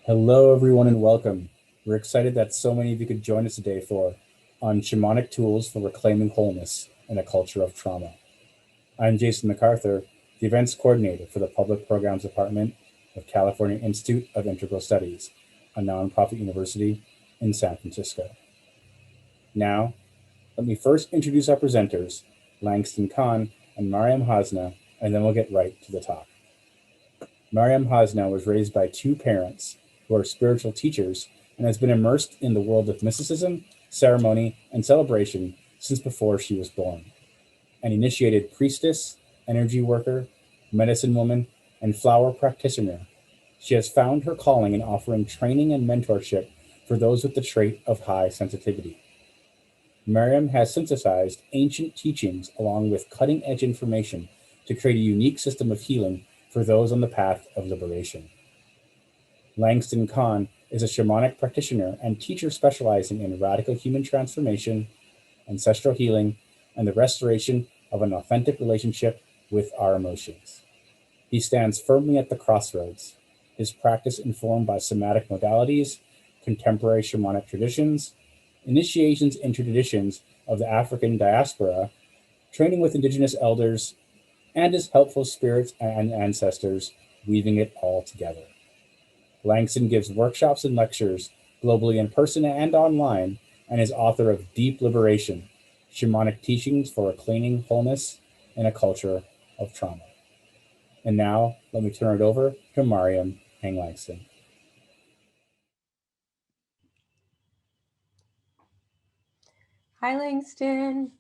Hello, everyone, and welcome. We're excited that so many of you could join us today for on Shamanic Tools for Reclaiming Wholeness in a Culture of Trauma. I'm Jason MacArthur, the events coordinator for the Public Programs Department of California Institute of Integral Studies, a nonprofit university in San Francisco. Now, let me first introduce our presenters, Langston Kahn and Maryam Hasnaa, and then we'll get right to the talk. Maryam Hasnaa was raised by two parents who are spiritual teachers and has been immersed in the world of mysticism, ceremony, and celebration since before she was born. An initiated priestess, energy worker, medicine woman, and flower practitioner, she has found her calling in offering training and mentorship for those with the trait of high sensitivity. Maryam has synthesized ancient teachings along with cutting edge information to create a unique system of healing for those on the path of liberation. Langston Kahn is a shamanic practitioner and teacher specializing in radical human transformation, ancestral healing, and the restoration of an authentic relationship with our emotions. He stands firmly at the crossroads, his practice informed by somatic modalities, contemporary shamanic traditions, initiations into traditions of the African diaspora, training with Indigenous elders, and his helpful spirits and ancestors, weaving it all together. Langston gives workshops and lectures globally in person and online, and is author of Deep Liberation, Shamanic Teachings for Reclaiming Wholeness in a Culture of Trauma. And now, let me turn it over to Maryam Langston. Hi, Langston.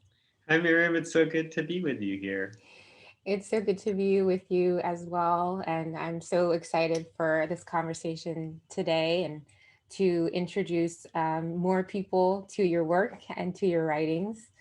Hi, Miriam. It's so good to be with you here. It's so good to be with you as well. And I'm so excited for this conversation today and to introduce more people to your work and to your writings.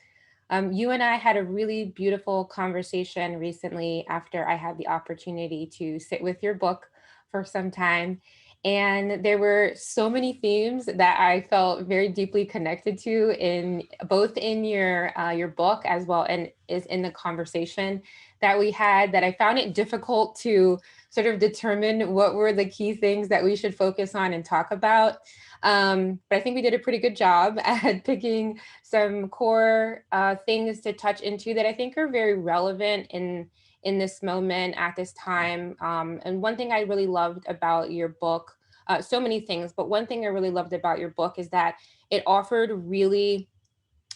You and I had a really beautiful conversation recently after I had the opportunity to sit with your book for some time. And there were so many themes that I felt very deeply connected to in both in your book as well and is in the conversation that we had that I found it difficult to sort of determine what were the key things that we should focus on and talk about. But I think we did a pretty good job at picking some core things to touch into that I think are very relevant in this moment at this time. And one thing I really loved about your book, so many things, but one thing I really loved about your book is that it offered really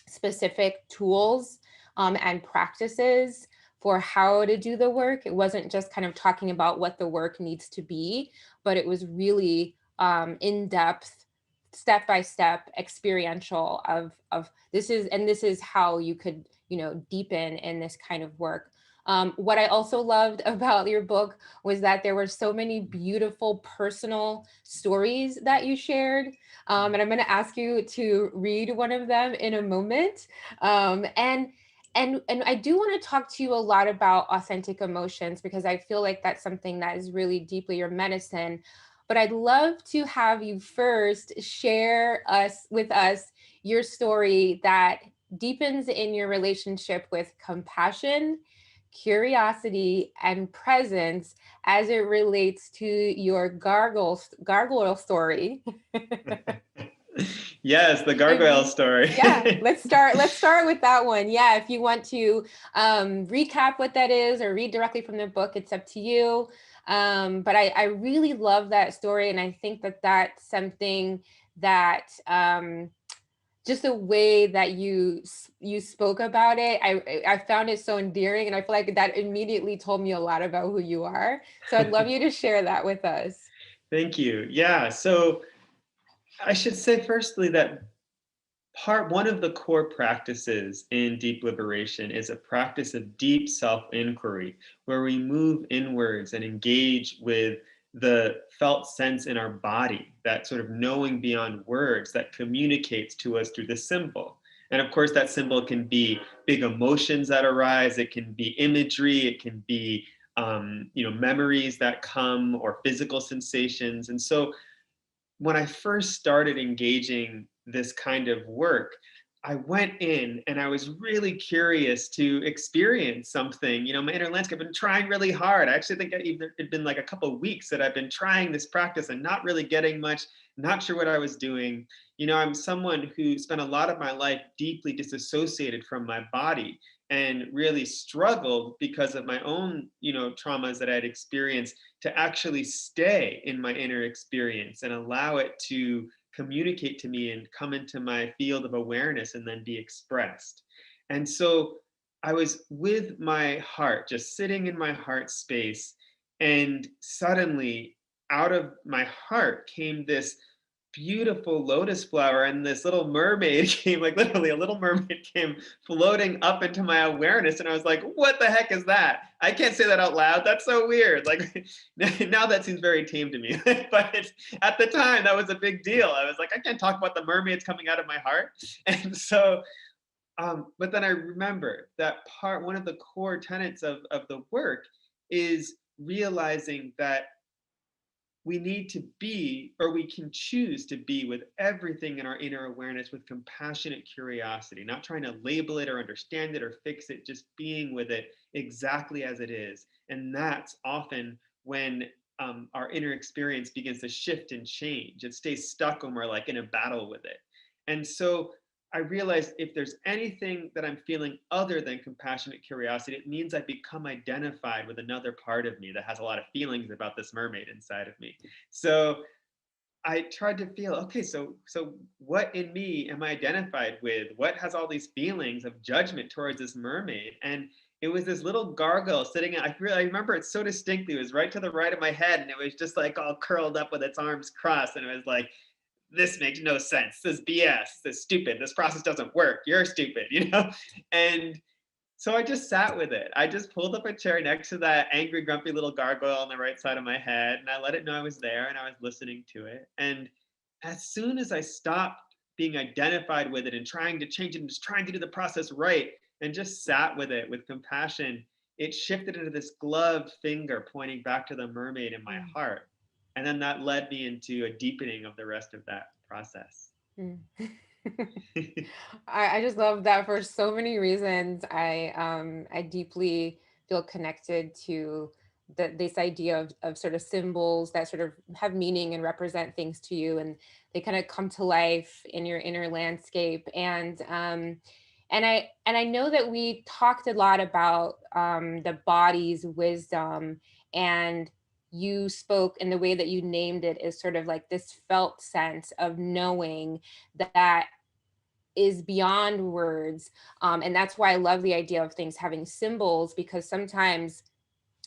specific tools and practices for how to do the work. It wasn't just kind of talking about what the work needs to be, but it was really in depth, step by step, experiential of this is how you could deepen in this kind of work. What I also loved about your book was that there were so many beautiful personal stories that you shared. And I'm going to ask you to read one of them in a moment. And I do want to talk to you a lot about authentic emotions because I feel like that's something that is really deeply your medicine. But I'd love to have you first share with us your story that deepens in your relationship with compassion, curiosity, and presence as it relates to your gargoyle story. Yes, the gargoyle story. Yeah, let's start with that one. Yeah, if you want to recap what that is or read directly from the book, it's up to you. But I really love that story, and I think that that's something that just the way that you spoke about it, I found it so endearing, and I feel like that immediately told me a lot about who you are. So I'd love you to share that with us. Thank you. Yeah, so I should say firstly that one of the core practices in deep liberation is a practice of deep self-inquiry, where we move inwards and engage with the felt sense in our body, that sort of knowing beyond words that communicates to us through the symbol. And of course, that symbol can be big emotions that arise, it can be imagery, it can be memories that come or physical sensations. And so when I first started engaging this kind of work, I went in and I was really curious to experience something. You know, my inner landscape, I've been trying really hard. I actually think it'd been like a couple of weeks that I've been trying this practice and not really getting much, not sure what I was doing. You know, I'm someone who spent a lot of my life deeply disassociated from my body and really struggled because of my own, you know, traumas that I'd experienced to actually stay in my inner experience and allow it to communicate to me and come into my field of awareness and then be expressed. And so I was with my heart, just sitting in my heart space, and suddenly out of my heart came this beautiful lotus flower, and this little mermaid came, like literally a little mermaid came floating up into my awareness, and I was like, what the heck is that? I can't say that out loud, that's so weird. Like now that seems very tame to me, but at the time that was a big deal. I was like, I can't talk about the mermaids coming out of my heart. And so but then I remember that one of the core tenets of the work is realizing that we need to be, or we can choose to be, with everything in our inner awareness with compassionate curiosity, not trying to label it or understand it or fix it, just being with it exactly as it is. And that's often when our inner experience begins to shift and change. It stays stuck when we're like in a battle with it. And so I realized if there's anything that I'm feeling other than compassionate curiosity, it means I've become identified with another part of me that has a lot of feelings about this mermaid inside of me. So I tried to feel, okay, so what in me am I identified with? What has all these feelings of judgment towards this mermaid? And it was this little gargoyle sitting. I remember it so distinctly. It was right to the right of my head, and it was just like all curled up with its arms crossed, and it was like, this makes no sense. This is BS. This is stupid. This process doesn't work. You're stupid, you know? And so I just sat with it. I just pulled up a chair next to that angry, grumpy little gargoyle on the right side of my head, and I let it know I was there and I was listening to it. And as soon as I stopped being identified with it and trying to change it and just trying to do the process right and just sat with it with compassion, it shifted into this gloved finger pointing back to the mermaid in my heart. And then that led me into a deepening of the rest of that process. Mm. I just love that for so many reasons. I deeply feel connected to this idea of sort of symbols that sort of have meaning and represent things to you, and they kind of come to life in your inner landscape. And I know that we talked a lot about the body's wisdom, and you spoke in the way that you named it is sort of like this felt sense of knowing that is beyond words. And that's why I love the idea of things having symbols, because sometimes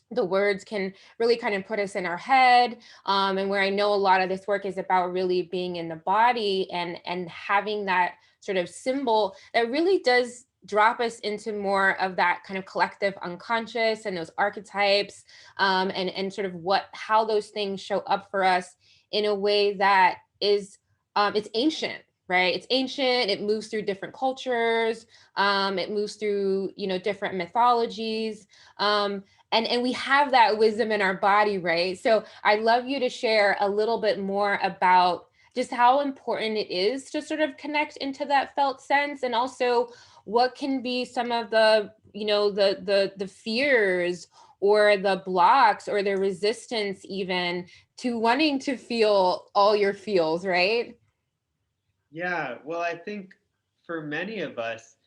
the words can really kind of put us in our head. And where I know a lot of this work is about really being in the body and having that sort of symbol that really does drop us into more of that kind of collective unconscious and those archetypes, and sort of how those things show up for us in a way that is, it's ancient, right? It's ancient. It moves through different cultures. It moves through, different mythologies. And we have that wisdom in our body, right? So I'd love you to share a little bit more about just how important it is to sort of connect into that felt sense, and also what can be some of the, the fears or the blocks or the resistance even to wanting to feel all your feels, right? Yeah, well, I think for many of us,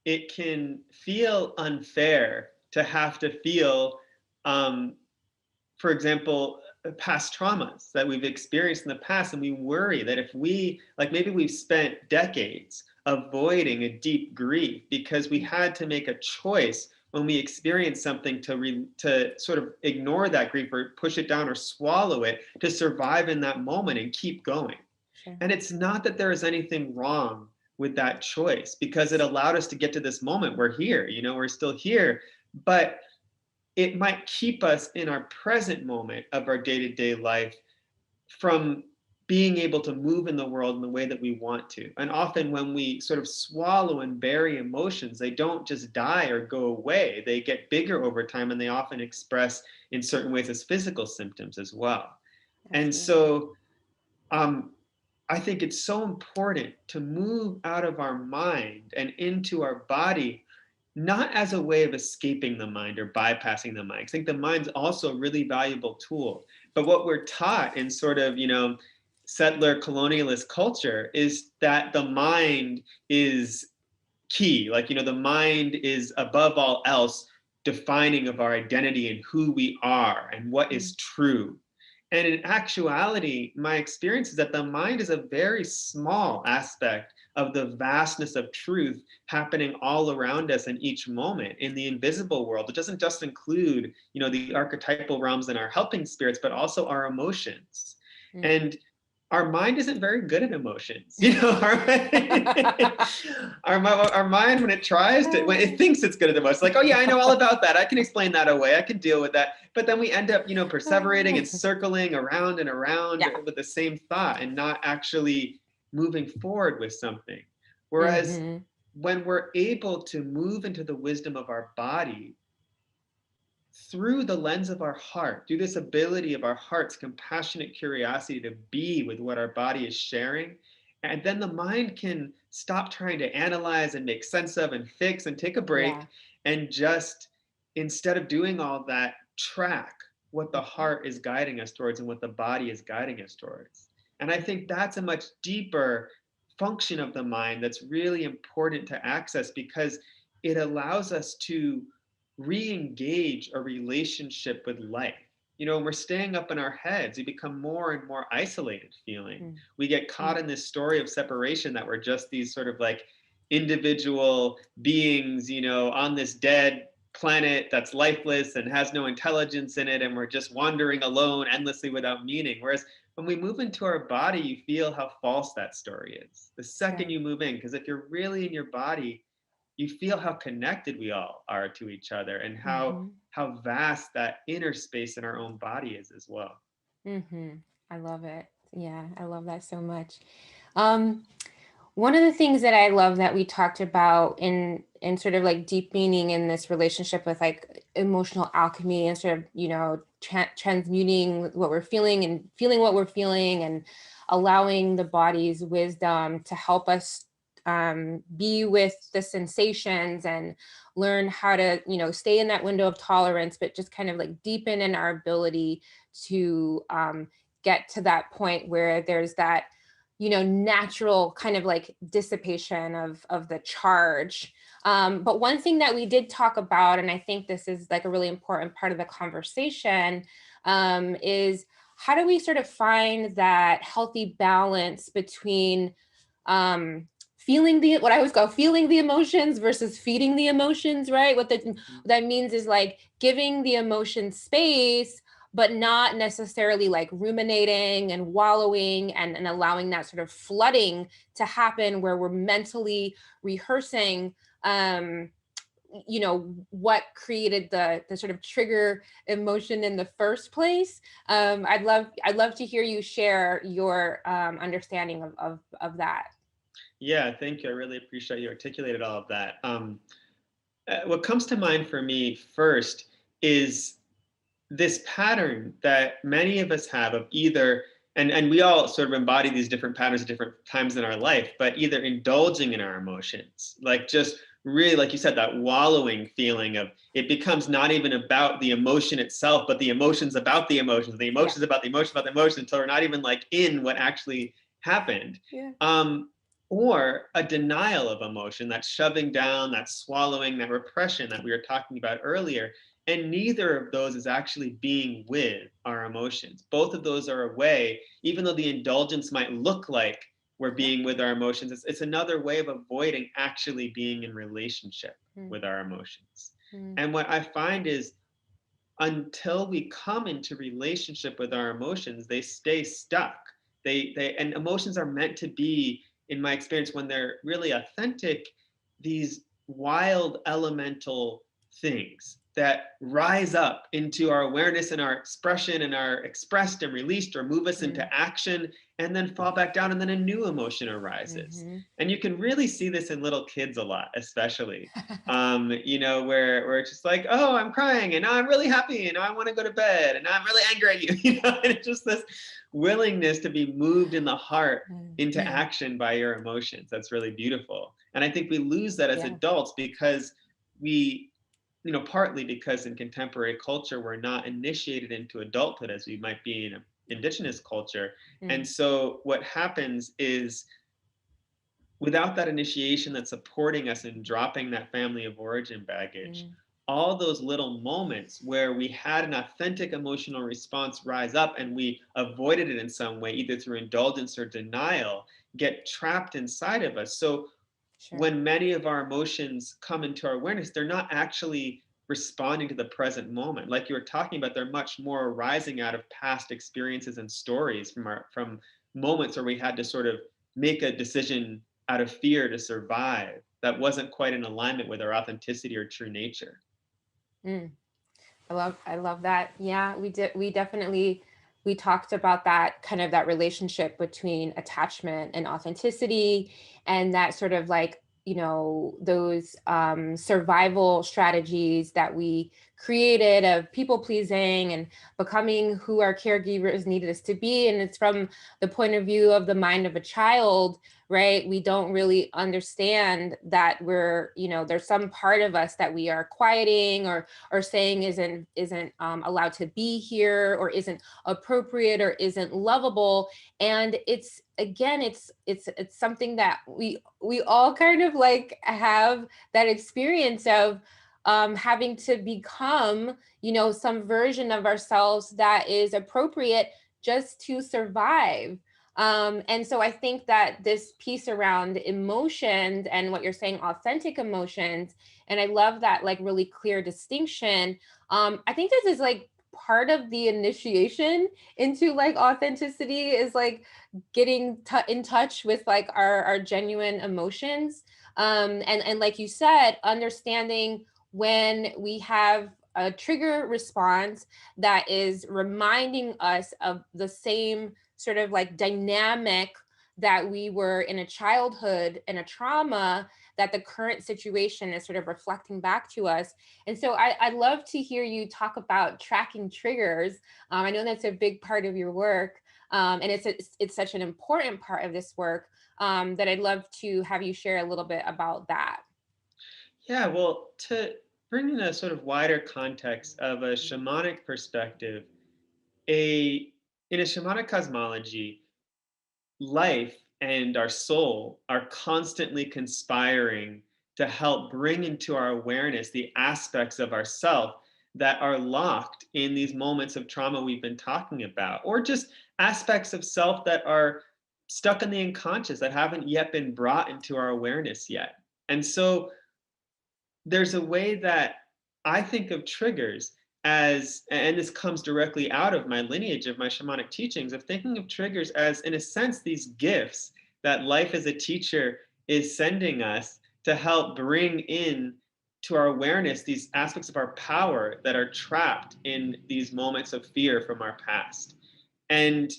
it can feel unfair to have to feel, for example, past traumas that we've experienced in the past. And we worry that if maybe we've spent decades avoiding a deep grief because we had to make a choice when we experience something to sort of ignore that grief or push it down or swallow it to survive in that moment and keep going. Sure. And it's not that there is anything wrong with that choice, because it allowed us to get to this moment. We're here, we're still here, but it might keep us in our present moment of our day-to-day life from being able to move in the world in the way that we want to. And often when we sort of swallow and bury emotions, they don't just die or go away. They get bigger over time, and they often express in certain ways as physical symptoms as well. Absolutely. And so I think it's so important to move out of our mind and into our body, not as a way of escaping the mind or bypassing the mind. I think the mind's also a really valuable tool. But what we're taught in sort of, settler colonialist culture is that the mind is key. Like, the mind is above all else defining of our identity and who we are and what is true. And in actuality, my experience is that the mind is a very small aspect of the vastness of truth happening all around us in each moment in the invisible world. It doesn't just include, the archetypal realms and our helping spirits, but also our emotions. And our mind isn't very good at emotions. Our mind, when it tries to, when it thinks it's good at emotions, like, oh yeah, I know all about that. I can explain that away. I can deal with that. But then we end up, perseverating and circling around and around with the same thought and not actually moving forward with something. Whereas when we're able to move into the wisdom of our body, through the lens of our heart, through this ability of our heart's compassionate curiosity to be with what our body is sharing, and then the mind can stop trying to analyze and make sense of and fix and take a break and just, instead of doing all that, track what the heart is guiding us towards and what the body is guiding us towards. And I think that's a much deeper function of the mind that's really important to access, because it allows us to re-engage a relationship with life. When we're staying up in our heads, we become more and more isolated feeling. We get caught in this story of separation, that we're just these sort of like individual beings, on this dead planet that's lifeless and has no intelligence in it, and we're just wandering alone endlessly without meaning. Whereas when we move into our body, you feel how false that story is the second you move in. Because if you're really in your body, you feel how connected we all are to each other, and how vast that inner space in our own body is as well. I love it. Yeah, I love that so much. One of the things that I love that we talked about in sort of like deep meaning in this relationship with like emotional alchemy, and sort of, transmuting what we're feeling and feeling what we're feeling, and allowing the body's wisdom to help us be with the sensations and learn how to, stay in that window of tolerance, but just kind of like deepen in our ability to get to that point where there's that, natural kind of like dissipation of the charge. But one thing that we did talk about, and I think this is like a really important part of the conversation, is how do we sort of find that healthy balance between feeling what I always call feeling the emotions versus feeding the emotions, right? What that means is like giving the emotion space, but not necessarily like ruminating and wallowing and allowing that sort of flooding to happen, where we're mentally rehearsing what created the sort of trigger emotion in the first place. I'd love to hear you share your understanding of that. Yeah, thank you. I really appreciate you articulated all of that. What comes to mind for me first is this pattern that many of us have of either, and we all sort of embody these different patterns at different times in our life, but either indulging in our emotions, like just really, like you said, that wallowing feeling of it becomes not even about the emotion itself, but the emotions about the emotions, the emotions about the emotion about the emotion, until we're not even like in what actually happened. Or a denial of emotion, that shoving down, that swallowing, that repression that we were talking about earlier. And neither of those is actually being with our emotions. Both of those are a way, even though the indulgence might look like we're being with our emotions, it's another way of avoiding actually being in relationship with our emotions. And what I find is, until we come into relationship with our emotions, they stay stuck. And emotions are meant to be, in my experience, when they're really authentic, these wild elemental things that rise up into our awareness and our expression and are expressed and released or move us into action, and then fall back down, and then a new emotion arises. And you can really see this in little kids a lot, especially, you know, where it's just like, oh, I'm crying, and now I'm really happy, and now I want to go to bed, and now I'm really angry at you, you know, and it's just this willingness to be moved in the heart into action by your emotions. That's really beautiful. And I think we lose that as adults because we, you know, partly because in contemporary culture, we're not initiated into adulthood as we might be in an Indigenous culture. And so what happens is, without that initiation that's supporting us in dropping that family of origin baggage, all those little moments where we had an authentic emotional response rise up and we avoided it in some way, either through indulgence or denial, get trapped inside of us. So when many of our emotions come into our awareness, they're not actually responding to the present moment. Like you were talking about, they're much more arising out of past experiences and stories from moments where we had to sort of make a decision out of fear to survive that wasn't quite in alignment with our authenticity or true nature. I love that. Yeah, we definitely, we talked about that kind of that relationship between attachment and authenticity, and that sort of like, you know, those survival strategies that we created of people pleasing and becoming who our caregivers needed us to be. And it's from the point of view of the mind of a child, right? We don't really understand that we're, you know, there's some part of us that we are quieting or saying isn't allowed to be here, or isn't appropriate, or isn't lovable. And it's, again, it's something that we all kind of like have that experience of having to become, you know, some version of ourselves that is appropriate just to survive. And so I think that this piece around emotions and what you're saying, authentic emotions, and I love that like really clear distinction. I think this is like part of the initiation into like authenticity, is like getting in touch with like our genuine emotions. And like you said, understanding when we have a trigger response that is reminding us of the same sort of like dynamic that we were in a childhood and a trauma, that the current situation is sort of reflecting back to us. And so I'd love to hear you talk about tracking triggers. I know that's a big part of your work, and it's such an important part of this work, that I'd love to have you share a little bit about that. Yeah, well, to bring in a sort of wider context of a shamanic perspective, in a shamanic cosmology, life and our soul are constantly conspiring to help bring into our awareness the aspects of ourself that are locked in these moments of trauma we've been talking about, or just aspects of self that are stuck in the unconscious that haven't yet been brought into our awareness yet. And so there's a way that I think of triggers as, and this comes directly out of my lineage of my shamanic teachings, of thinking of triggers as, in a sense, these gifts that life as a teacher is sending us to help bring in to our awareness these aspects of our power that are trapped in these moments of fear from our past. And,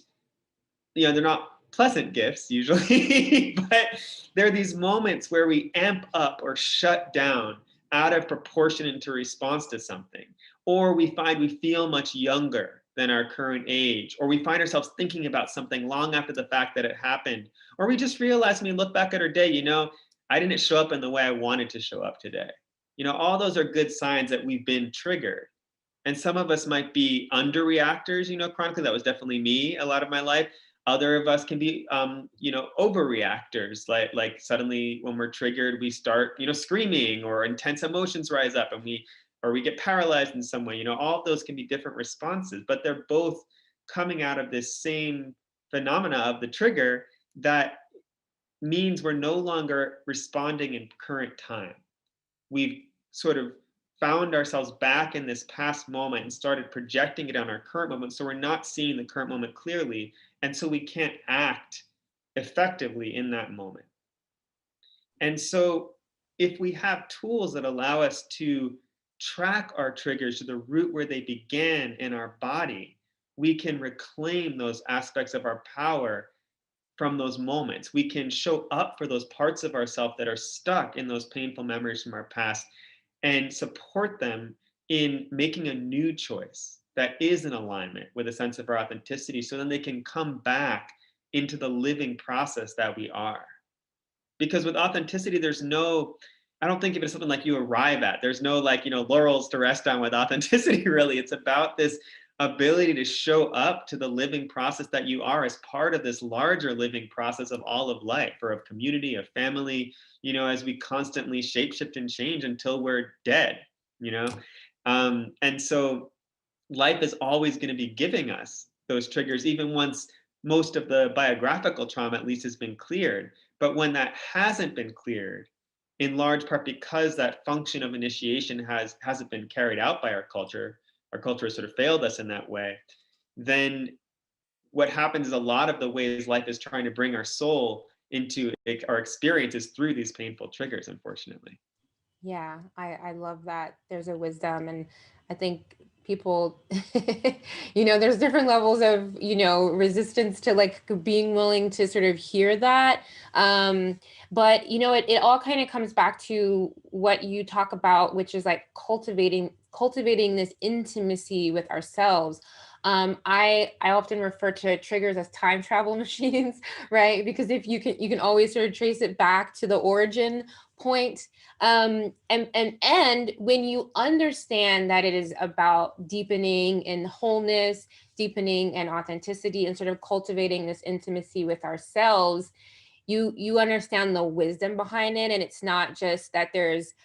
you know, they're not pleasant gifts usually, but there are these moments where we amp up or shut down out of proportion into response to something, or we find we feel much younger than our current age, or we find ourselves thinking about something long after the fact that it happened, or we just realize when we look back at our day, you know, I didn't show up in the way I wanted to show up today. You know, all those are good signs that we've been triggered. And some of us might be underreactors, you know, chronically. That was definitely me a lot of my life. Other of us can be, you know, overreactors. Like suddenly when we're triggered, we start, you know, screaming, or intense emotions rise up, and we get paralyzed in some way. You know, all of those can be different responses, but they're both coming out of this same phenomena of the trigger that means we're no longer responding in current time. We've sort of found ourselves back in this past moment and started projecting it on our current moment. So we're not seeing the current moment clearly. And so we can't act effectively in that moment. And so if we have tools that allow us to track our triggers to the root where they began in our body, we can reclaim those aspects of our power from those moments. We can show up for those parts of ourselves that are stuck in those painful memories from our past and support them in making a new choice that is in alignment with a sense of our authenticity, so then they can come back into the living process that we are. Because with authenticity, there's no, I don't think of it as something like you arrive at. There's no like, laurels to rest on with authenticity, really. It's about this ability to show up to the living process that you are as part of this larger living process of all of life, or of community, of family, as we constantly shapeshift and change until we're dead, you know? And so life is always going to be giving us those triggers, even once most of the biographical trauma at least has been cleared. But when that hasn't been cleared, in large part because that function of initiation hasn't been carried out by our culture has sort of failed us in that way, then what happens is a lot of the ways life is trying to bring our soul into our experiences through these painful triggers, unfortunately. Yeah, I love that there's a wisdom. And I think people, there's different levels of, resistance to like being willing to sort of hear that. But, it all kind of comes back to what you talk about, which is like cultivating this intimacy with ourselves. I often refer to triggers as time travel machines, right? Because if you can always sort of trace it back to the origin point. And when you understand that it is about deepening in wholeness, deepening and authenticity, and sort of cultivating this intimacy with ourselves, you understand the wisdom behind it. And it's not just that there's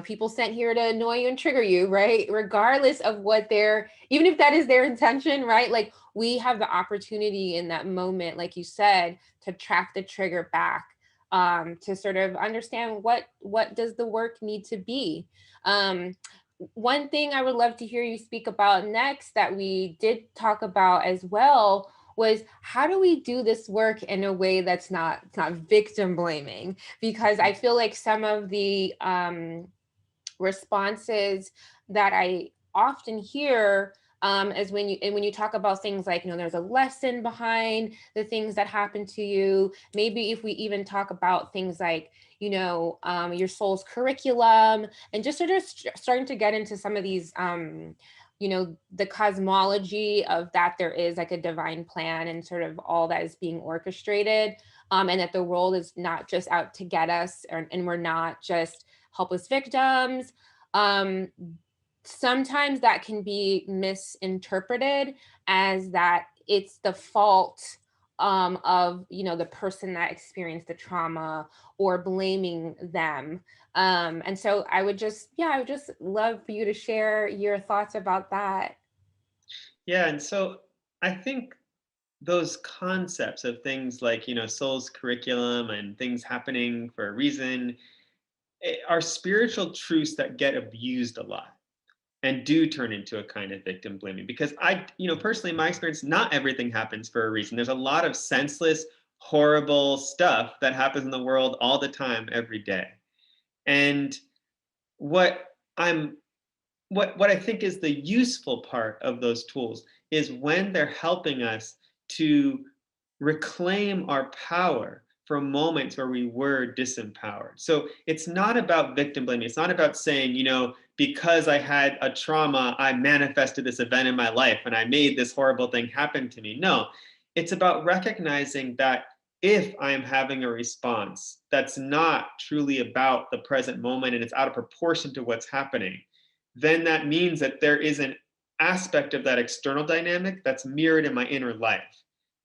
people sent here to annoy you and trigger you, right? Regardless of what even if that is their intention, right? Like, we have the opportunity in that moment, like you said, to track the trigger back, to sort of understand what does the work need to be. One thing I would love to hear you speak about next, that we did talk about as well, was how do we do this work in a way that's not victim blaming? Because I feel like some of the responses that I often hear, is when you talk about things like, there's a lesson behind the things that happen to you. Maybe if we even talk about things like, your soul's curriculum, and just sort of starting to get into some of these, the cosmology of that there is like a divine plan and sort of all that is being orchestrated, and that the world is not just out to get us, and we're not just helpless victims. Sometimes that can be misinterpreted as that it's the fault, of the person that experienced the trauma, or blaming them. And so I would just love for you to share your thoughts about that. Yeah, and so I think those concepts of things like, soul's curriculum and things happening for a reason, are spiritual truths that get abused a lot and do turn into a kind of victim blaming. Because personally, in my experience, not everything happens for a reason. There's a lot of senseless, horrible stuff that happens in the world all the time, every day. And what I'm what I think is the useful part of those tools is when they're helping us to reclaim our power from moments where we were disempowered. So it's not about victim blaming. It's not about saying, because I had a trauma, I manifested this event in my life and I made this horrible thing happen to me. No, it's about recognizing that if I am having a response that's not truly about the present moment and it's out of proportion to what's happening, then that means that there is an aspect of that external dynamic that's mirrored in my inner life.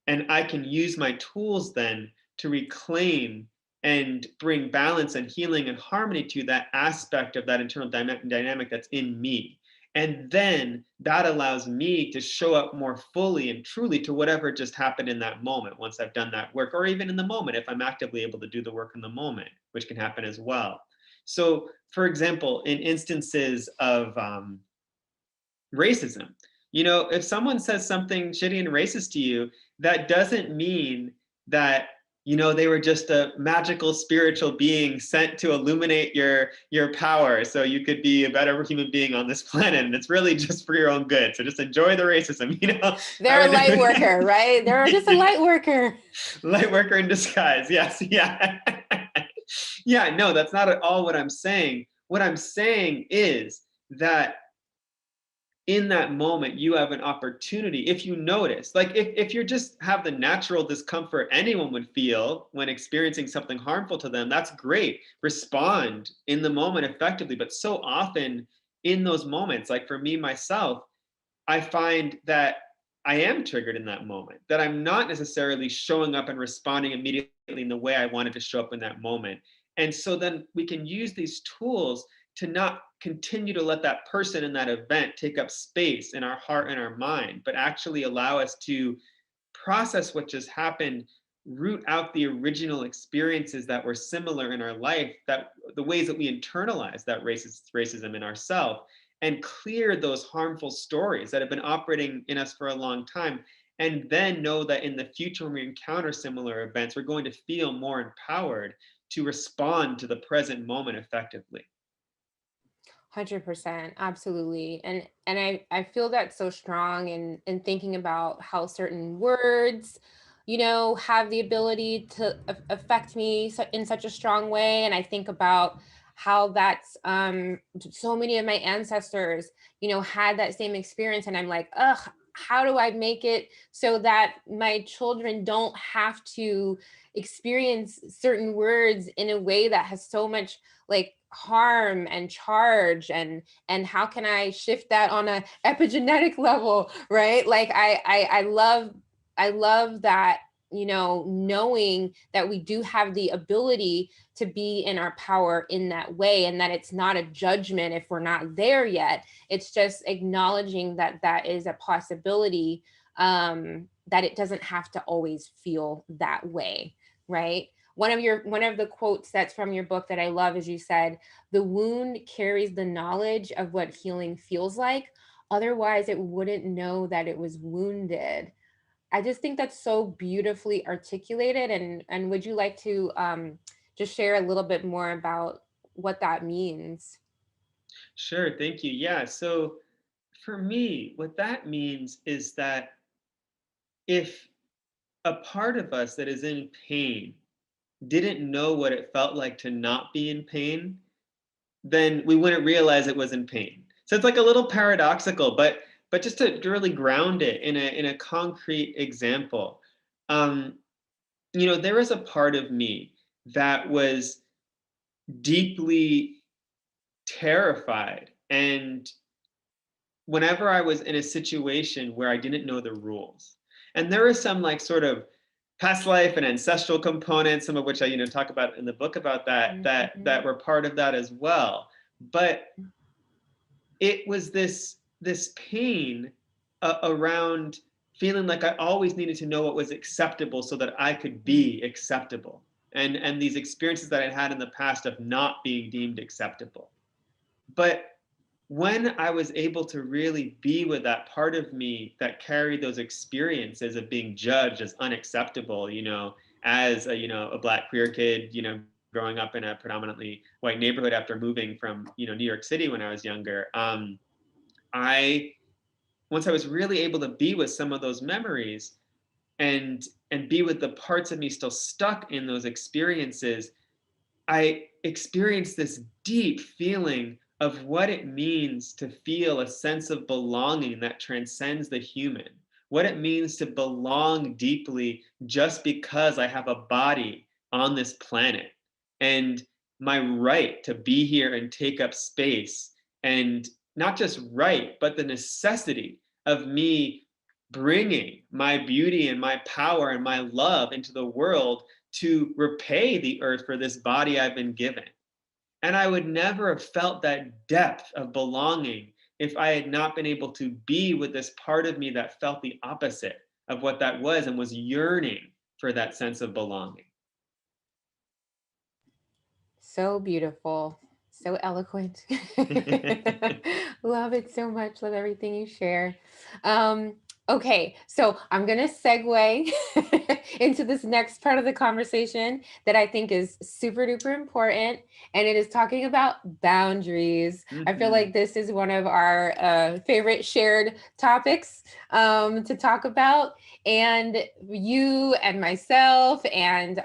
And I can use my tools then to reclaim and bring balance and healing and harmony to that aspect of that internal dynamic that's in me. And then that allows me to show up more fully and truly to whatever just happened in that moment once I've done that work, or even in the moment if I'm actively able to do the work in the moment, which can happen as well. So, for example, in instances of racism, if someone says something shitty and racist to you, that doesn't mean that they were just a magical spiritual being sent to illuminate your power so you could be a better human being on this planet, and it's really just for your own good. So just enjoy the racism, They're a light worker, right? They're just a light worker. Light worker in disguise. Yes. Yeah. Yeah, no, that's not at all what I'm saying. What I'm saying is that in that moment, you have an opportunity, if you notice, like if you just have the natural discomfort anyone would feel when experiencing something harmful to them, that's great. Respond in the moment effectively. But so often in those moments, like for me, myself, I find that I am triggered in that moment, that I'm not necessarily showing up and responding immediately in the way I wanted to show up in that moment. And so then we can use these tools to not continue to let that person in that event take up space in our heart and our mind, but actually allow us to process what just happened, root out the original experiences that were similar in our life, that the ways that we internalize that racism in ourselves, and clear those harmful stories that have been operating in us for a long time. And then know that in the future, when we encounter similar events, we're going to feel more empowered to respond to the present moment effectively. 100%, absolutely. And I feel that so strong in thinking about how certain words, have the ability to affect me in such a strong way. And I think about how that's so many of my ancestors, had that same experience. And I'm like, ugh, how do I make it so that my children don't have to experience certain words in a way that has so much like harm and charge, and how can I shift that on a epigenetic level, right? Like I love that, knowing that we do have the ability to be in our power in that way, and that it's not a judgment if we're not there yet. It's just acknowledging that that is a possibility, that it doesn't have to always feel that way, right? One of the quotes that's from your book that I love is you said, "The wound carries the knowledge of what healing feels like. Otherwise, it wouldn't know that it was wounded." I just think that's so beautifully articulated. And would you like to just share a little bit more about what that means? Sure, thank you. Yeah, so for me, what that means is that if a part of us that is in pain didn't know what it felt like to not be in pain, then we wouldn't realize it was in pain. So it's like a little paradoxical, but just to really ground it in a concrete example, um, there was a part of me that was deeply terrified, and whenever I was in a situation where I didn't know the rules, and there were some like sort of past life and ancestral components, some of which I talk about in the book about that were part of that as well. But it was this pain around feeling like I always needed to know what was acceptable so that I could be acceptable, and these experiences that I had in the past of not being deemed acceptable. But when I was able to really be with that part of me that carried those experiences of being judged as unacceptable, as a Black queer kid, growing up in a predominantly white neighborhood after moving from, New York City when I was younger, I once I was really able to be with some of those memories and be with the parts of me still stuck in those experiences, I experienced this deep feeling of what it means to feel a sense of belonging that transcends the human, what it means to belong deeply just because I have a body on this planet, and my right to be here and take up space, and not just right, but the necessity of me bringing my beauty and my power and my love into the world to repay the earth for this body I've been given. And I would never have felt that depth of belonging if I had not been able to be with this part of me that felt the opposite of what that was and was yearning for that sense of belonging. So beautiful, so eloquent. Love it so much. Love everything you share. Okay, so I'm going to segue into this next part of the conversation that I think is super duper important, and it is talking about boundaries. I feel like this is one of our favorite shared topics to talk about, and you and myself and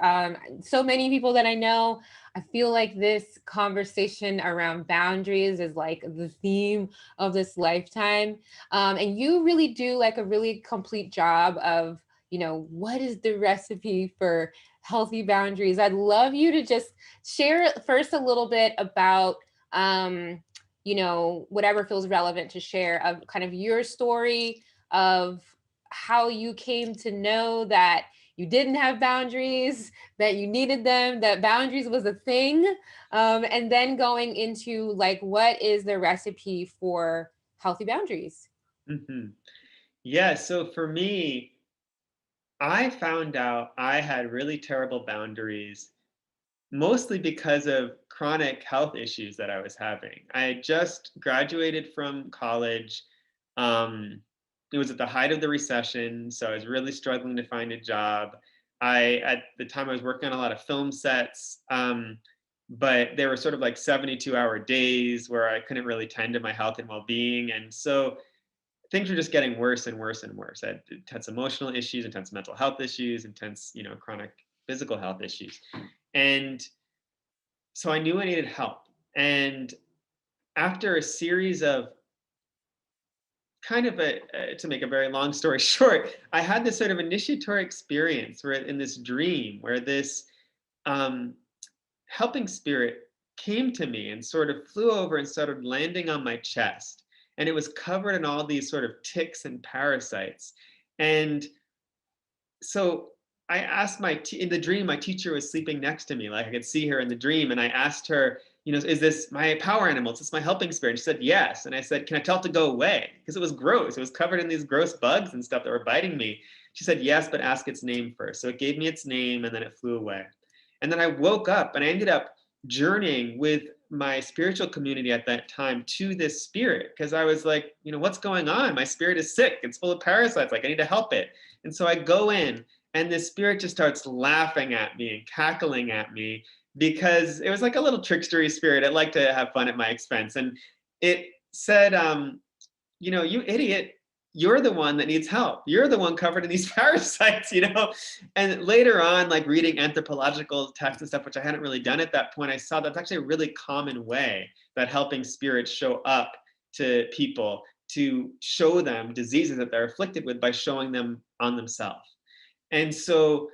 so many people that I know, I feel like this conversation around boundaries is like the theme of this lifetime. And you really do like a really complete job of, what is the recipe for healthy boundaries? I'd love you to just share first a little bit about, whatever feels relevant to share of kind of your story of how you came to know that you didn't have boundaries, that you needed them, that boundaries was a thing, and then going into like, what is the recipe for healthy boundaries? Yeah, so for me, I found out I had really terrible boundaries, mostly because of chronic health issues that I was having. I had just graduated from college. Um, it was at the height of the recession, so I was really struggling to find a job. At the time, I was working on a lot of film sets, but they were sort of like 72-hour days where I couldn't really tend to my health and well-being. And so things were just getting worse and worse and worse. I had intense emotional issues, intense mental health issues, intense, chronic physical health issues. And so I knew I needed help. And after a series of kind of to make a very long story short, I had this sort of initiatory experience where in this dream where this um, helping spirit came to me and sort of flew over and started landing on my chest. And it was covered in all these sort of ticks and parasites. And so I asked in the dream, my teacher was sleeping next to me, like I could see her in the dream. And I asked her, is this my power animal? Is this my helping spirit? And she said, yes. And I said, can I tell it to go away? Because it was gross. It was covered in these gross bugs and stuff that were biting me. She said, yes, but ask its name first. So it gave me its name and then it flew away. And then I woke up and I ended up journeying with my spiritual community at that time to this spirit because I was like, what's going on? My spirit is sick. It's full of parasites. Like I need to help it. And so I go in and this spirit just starts laughing at me and cackling at me because it was like a little trickstery spirit. It liked to have fun at my expense. And it said, you idiot, you're the one that needs help. You're the one covered in these parasites, And later on, like reading anthropological texts and stuff, which I hadn't really done at that point, I saw that's actually a really common way that helping spirits show up to people to show them diseases that they're afflicted with by showing them on themselves. And so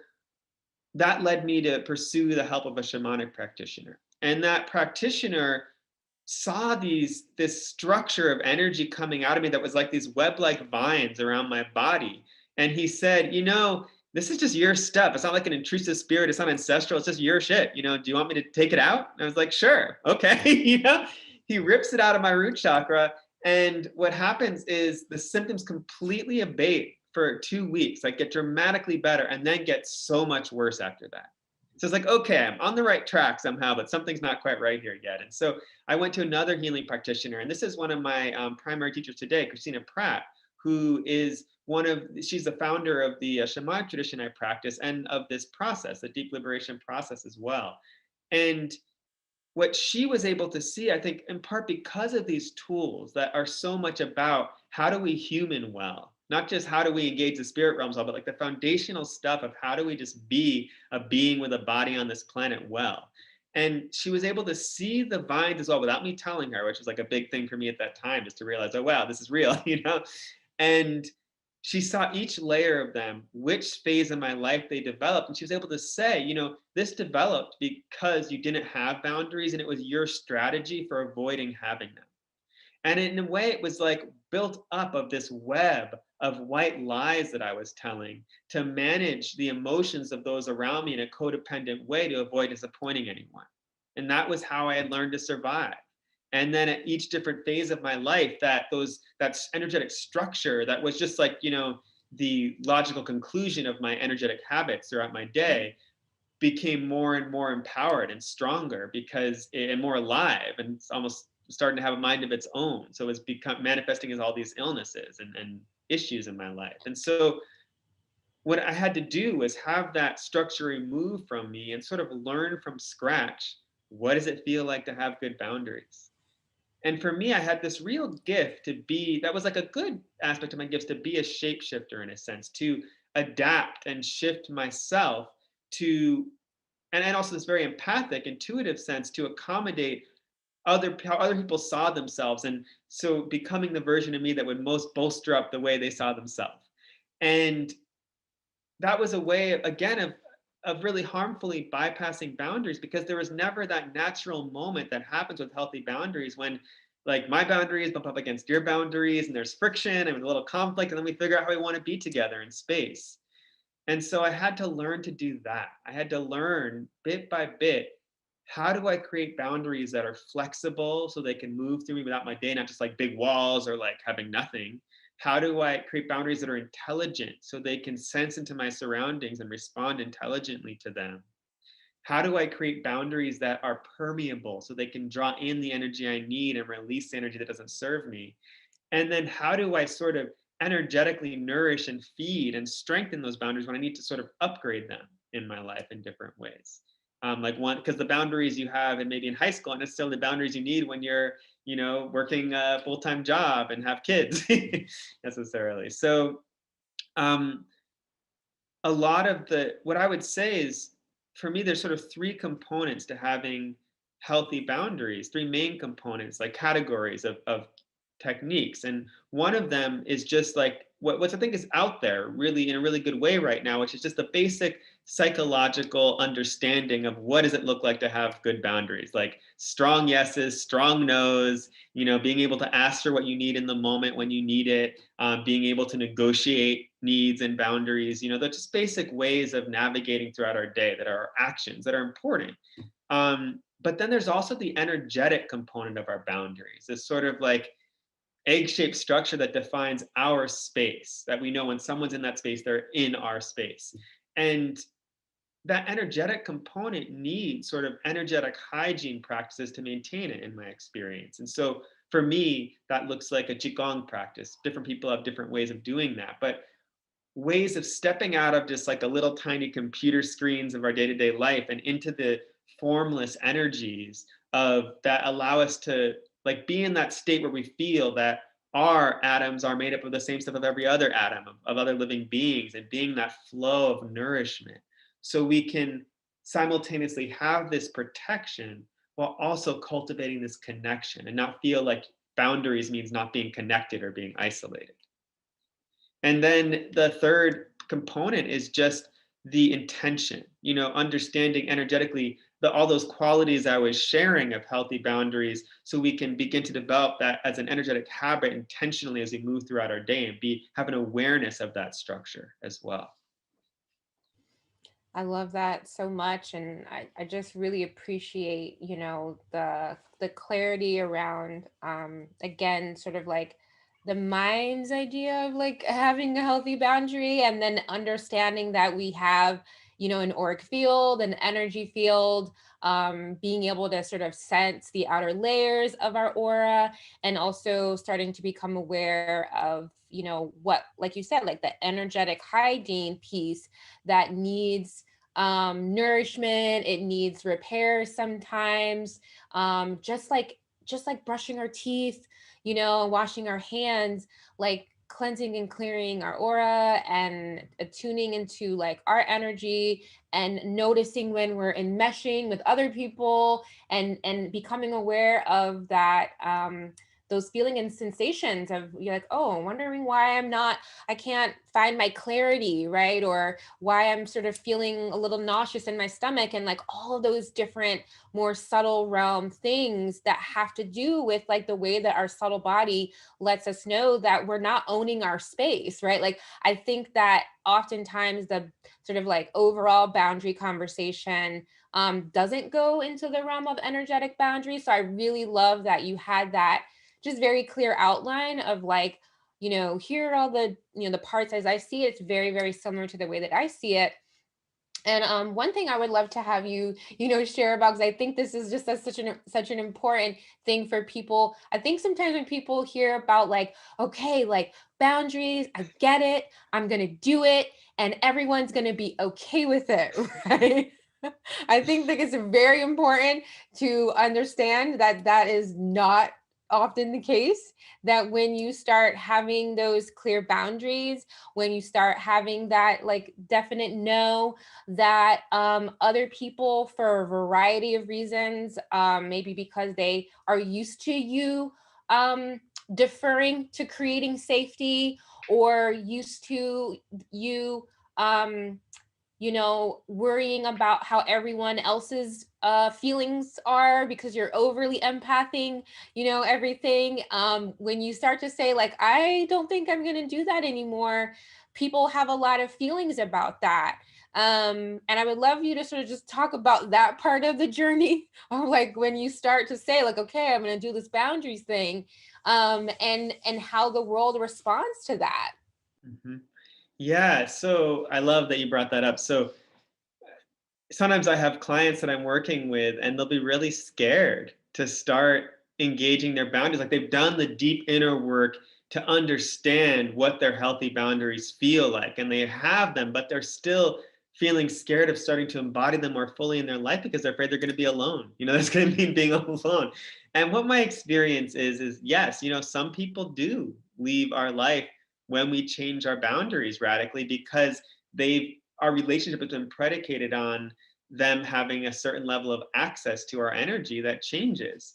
that led me to pursue the help of a shamanic practitioner. And that practitioner saw this structure of energy coming out of me that was like these web-like vines around my body. And he said, this is just your stuff. It's not like an intrusive spirit. It's not ancestral. It's just your shit. Do you want me to take it out? And I was like, sure. Okay. He rips it out of my root chakra. And what happens is the symptoms completely abate for 2 weeks, like get dramatically better and then get so much worse after that. So it's like, okay, I'm on the right track somehow, but something's not quite right here yet. And so I went to another healing practitioner, and this is one of my primary teachers today, Christina Pratt, who is she's the founder of the shamanic tradition I practice and of this process, the deep liberation process as well. And what she was able to see, I think, in part because of these tools that are so much about how do we human well, not just how do we engage the spirit realms well, but like the foundational stuff of how do we just be a being with a body on this planet well. And she was able to see the vines as well without me telling her, which was like a big thing for me at that time, just to realize, oh, wow, this is real, And she saw each layer of them, which phase of my life they developed. And she was able to say, this developed because you didn't have boundaries and it was your strategy for avoiding having them. And in a way, it was like built up of this web of white lies that I was telling to manage the emotions of those around me in a codependent way to avoid disappointing anyone. And that was how I had learned to survive. And then at each different phase of my life, that energetic structure that was just like, the logical conclusion of my energetic habits throughout my day became more and more empowered and stronger and more alive, and it's almost starting to have a mind of its own. So it's become manifesting as all these illnesses and issues in my life. And so what I had to do was have that structure removed from me and sort of learn from scratch, what does it feel like to have good boundaries? And for me, I had this real gift to be, that was like a good aspect of my gifts, to be a shapeshifter in a sense, to adapt and shift myself to, and also this very empathic, intuitive sense to accommodate how other people saw themselves. And so becoming the version of me that would most bolster up the way they saw themselves. And that was a way, again, of really harmfully bypassing boundaries, because there was never that natural moment that happens with healthy boundaries when like my boundaries bump up against your boundaries and there's friction and a little conflict, and then we figure out how we want to be together in space. And so I had to learn to do that. I had to learn bit by bit, how do I create boundaries that are flexible so they can move through me without my day, not just like big walls or like having nothing? How do I create boundaries that are intelligent so they can sense into my surroundings and respond intelligently to them? How do I create boundaries that are permeable so they can draw in the energy I need and release the energy that doesn't serve me? And then how do I sort of energetically nourish and feed and strengthen those boundaries when I need to sort of upgrade them in my life in different ways? Like one, because the boundaries you have and maybe in high school aren't necessarily the boundaries you need when you're, working a full-time job and have kids necessarily. So um, a lot of what I would say is, for me, there's sort of three components to having healthy boundaries, three main components, like categories of techniques. And one of them is just like what I think is out there really in a really good way right now, which is just the basic psychological understanding of what does it look like to have good boundaries, like strong yeses, strong nos, being able to ask for what you need in the moment when you need it, being able to negotiate needs and boundaries. They're just basic ways of navigating throughout our day that are actions that are important. But then there's also the energetic component of our boundaries, this sort of like egg-shaped structure that defines our space, that we know when someone's in that space, they're in our space. And that energetic component needs sort of energetic hygiene practices to maintain it, in my experience. And so for me, that looks like a Qigong practice. Different people have different ways of doing that, but ways of stepping out of just like a little tiny computer screens of our day-to-day life and into the formless energies of that allow us to like be in that state where we feel that our atoms are made up of the same stuff of every other atom of other living beings, and being that flow of nourishment so we can simultaneously have this protection while also cultivating this connection and not feel like boundaries means not being connected or being isolated. And then the third component is just the intention, understanding energetically all those qualities I was sharing of healthy boundaries, so we can begin to develop that as an energetic habit intentionally as we move throughout our day and have an awareness of that structure as well. I love that so much. And I just really appreciate, the clarity around, again, sort of like the mind's idea of like having a healthy boundary, and then understanding that we have, an auric field, an energy field, being able to sort of sense the outer layers of our aura, and also starting to become aware of, what, like you said, like the energetic hygiene piece that needs nourishment, it needs repair sometimes, just like brushing our teeth, washing our hands, like cleansing and clearing our aura and attuning into like our energy, and noticing when we're enmeshing with other people, and becoming aware of that, those feeling and sensations of, you're like, oh, I'm wondering why I can't find my clarity, right? Or why I'm sort of feeling a little nauseous in my stomach, and like all of those different more subtle realm things that have to do with like the way that our subtle body lets us know that we're not owning our space, right? Like I think that oftentimes the sort of like overall boundary conversation doesn't go into the realm of energetic boundaries. So I really love that you had that just very clear outline of like, here are all the, the parts as I see it. It's very, very similar to the way that I see it. And one thing I would love to have you, share about, because I think this is just such an important thing for people. I think sometimes when people hear about like, okay, like boundaries, I get it, I'm gonna do it, and everyone's gonna be okay with it, right? I think that it's very important to understand that that is not often the case, that when you start having those clear boundaries, when you start having that like definite no, that other people, for a variety of reasons, maybe because they are used to you deferring to creating safety, or used to you worrying about how everyone else's feelings are, because you're overly empathing, everything. When you start to say, like, I don't think I'm going to do that anymore, people have a lot of feelings about that. And I would love you to sort of just talk about that part of the journey of like when you start to say, like, okay, I'm going to do this boundaries thing, and how the world responds to that. Mhm. Yeah, so I love that you brought that up. So sometimes I have clients that I'm working with, and they'll be really scared to start engaging their boundaries. Like they've done the deep inner work to understand what their healthy boundaries feel like, and they have them, but they're still feeling scared of starting to embody them more fully in their life because they're afraid they're going to be alone. That's going to mean being alone. And what my experience is yes, some people do leave our life when we change our boundaries radically, because our relationship has been predicated on them having a certain level of access to our energy that changes.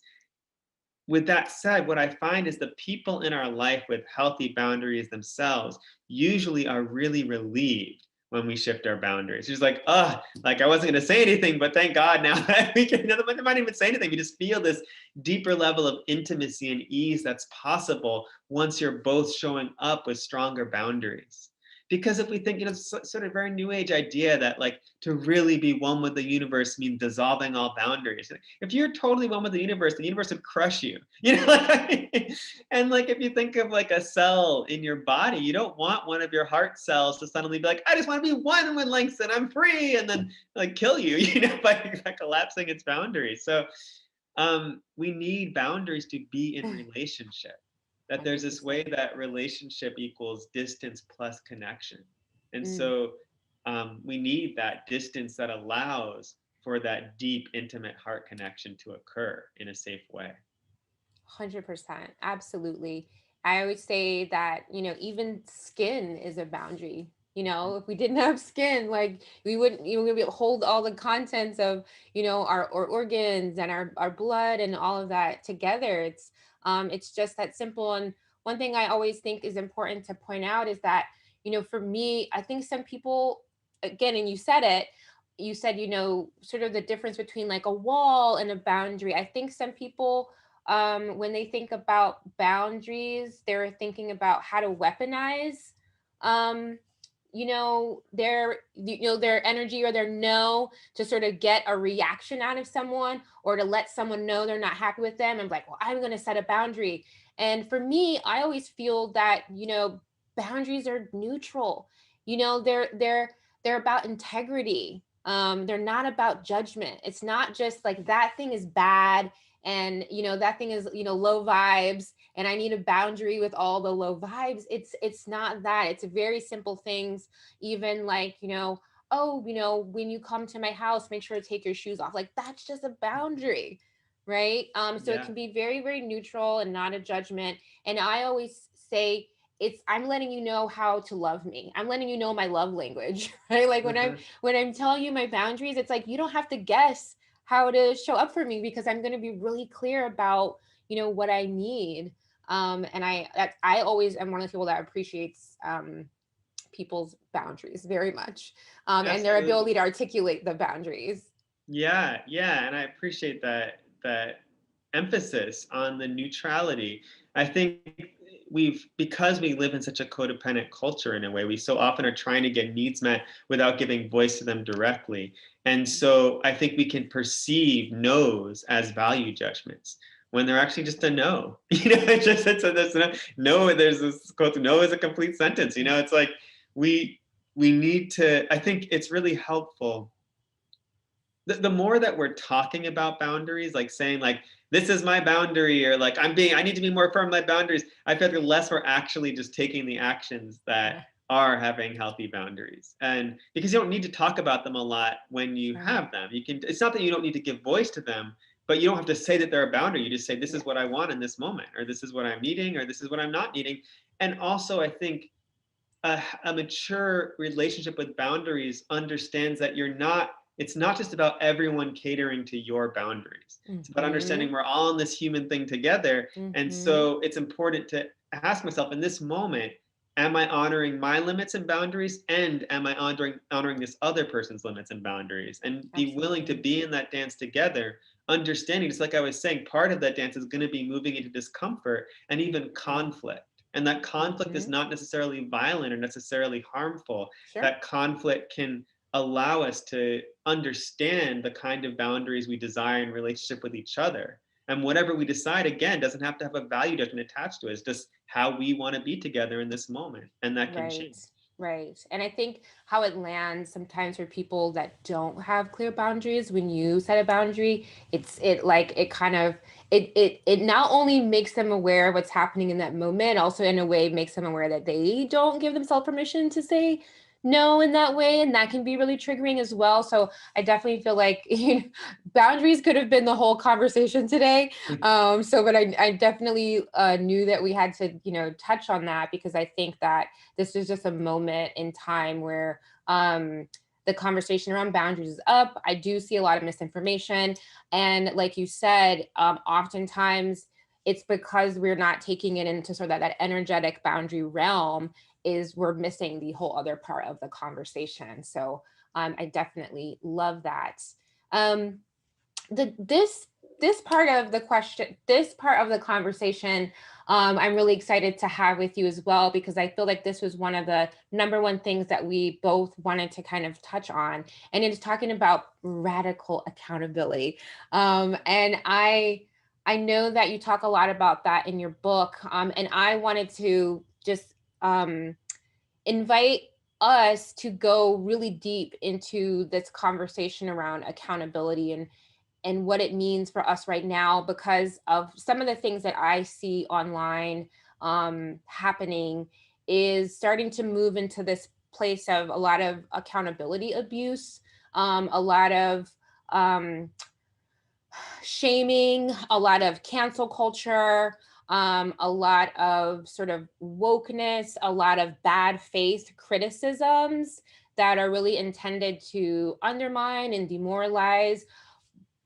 With that said, what I find is the people in our life with healthy boundaries themselves usually are really relieved when we shift our boundaries. It's like, like I wasn't going to say anything, but thank God now that we can, they might even say anything. We just feel this deeper level of intimacy and ease that's possible once you're both showing up with stronger boundaries. Because if we think, sort of very new age idea that like to really be one with the universe means dissolving all boundaries. If you're totally one with the universe would crush you. And like if you think of like a cell in your body, you don't want one of your heart cells to suddenly be like, I just want to be one with Langston, I'm free, and then like kill you, by collapsing its boundaries. So we need boundaries to be in relationship. That there's this way 100%. that relationship equals distance plus connection. And Mm. so we need that distance that allows for that deep, intimate heart connection to occur in a safe way. 100%. Absolutely. I always say that, even skin is a boundary. If we didn't have skin, like we wouldn't, we would hold all the contents of, our organs and our blood and all of that together. It's just that simple. And one thing I always think is important to point out is that, for me, I think some people, again, and you said, sort of the difference between like a wall and a boundary. I think some people, when they think about boundaries, they're thinking about how to weaponize, um, their energy or their no, to sort of get a reaction out of someone, or to let someone know they're not happy with them. And like, well, I'm going to set a boundary. And for me, I always feel that, boundaries are neutral. They're about integrity. They're not about judgment. It's not just like that thing is bad, and that thing is low vibes, and I need a boundary with all the low vibes. It's not that. It's very simple things, even like, oh, when you come to my house, make sure to take your shoes off. Like, that's just a boundary, right? So it Yeah. can be very, very neutral and not a judgment. And I always say, I'm letting you know how to love me. I'm letting you know my love language, right? Like when I'm telling you my boundaries, it's like you don't have to guess how to show up for me, because I'm going to be really clear about, what I need. And I always am one of the people that appreciates people's boundaries very much, and their ability Absolutely. to articulate the boundaries. Yeah, yeah, and I appreciate that emphasis on the neutrality. I think because we live in such a codependent culture in a way, we so often are trying to get needs met without giving voice to them directly. And so I think we can perceive no's as value judgments when they're actually just a no. It's a no. There's this quote, no is a complete sentence. It's like we we need to, I think it's really helpful. The more that we're talking about boundaries, like saying like, this is my boundary, or like I need to be more firm on my boundaries, I feel like the less we're actually just taking the actions that Yeah. are having healthy boundaries. And because you don't need to talk about them a lot when you Sure. have them. You can, it's not that you don't need to give voice to them, but you don't have to say that they're a boundary. You just say, this is what I want in this moment, or this is what I'm needing, or this is what I'm not needing. And also, I think a mature relationship with boundaries understands that it's not just about everyone catering to your boundaries. It's about understanding we're all in this human thing together. And so it's important to ask myself in this moment, am I honoring my limits and boundaries? And am I honoring this other person's limits and boundaries? And be willing to be in that dance together, understanding, just like I was saying, part of that dance is going to be moving into discomfort and even conflict. And that conflict is not necessarily violent or necessarily harmful. Sure. That conflict can allow us to understand the kind of boundaries we desire in relationship with each other. And whatever we decide, again, doesn't have to have a value judgment attached to it. It's just how we want to be together in this moment. And that can change. Right. And I think how it lands sometimes for people that don't have clear boundaries, when you set a boundary, it not only makes them aware of what's happening in that moment, also in a way makes them aware that they don't give themselves permission to say no in that way. And that can be really triggering as well. So I definitely feel like boundaries could have been the whole conversation today. But I definitely knew that we had to, touch on that, because I think that this is just a moment in time where the conversation around boundaries is up. I do see a lot of misinformation. And like you said, oftentimes it's because we're not taking it into sort of that energetic boundary realm, is we're missing the whole other part of the conversation. So I definitely love that. This part of the conversation, I'm really excited to have with you as well, because I feel like this was one of the number one things that we both wanted to kind of touch on, and it is talking about radical accountability. And I know that you talk a lot about that in your book, and I wanted to just invite us to go really deep into this conversation around accountability and what it means for us right now, because of some of the things that I see online happening is starting to move into this place of a lot of accountability abuse, a lot of shaming, a lot of cancel culture, a lot of sort of wokeness, a lot of bad faith criticisms that are really intended to undermine and demoralize.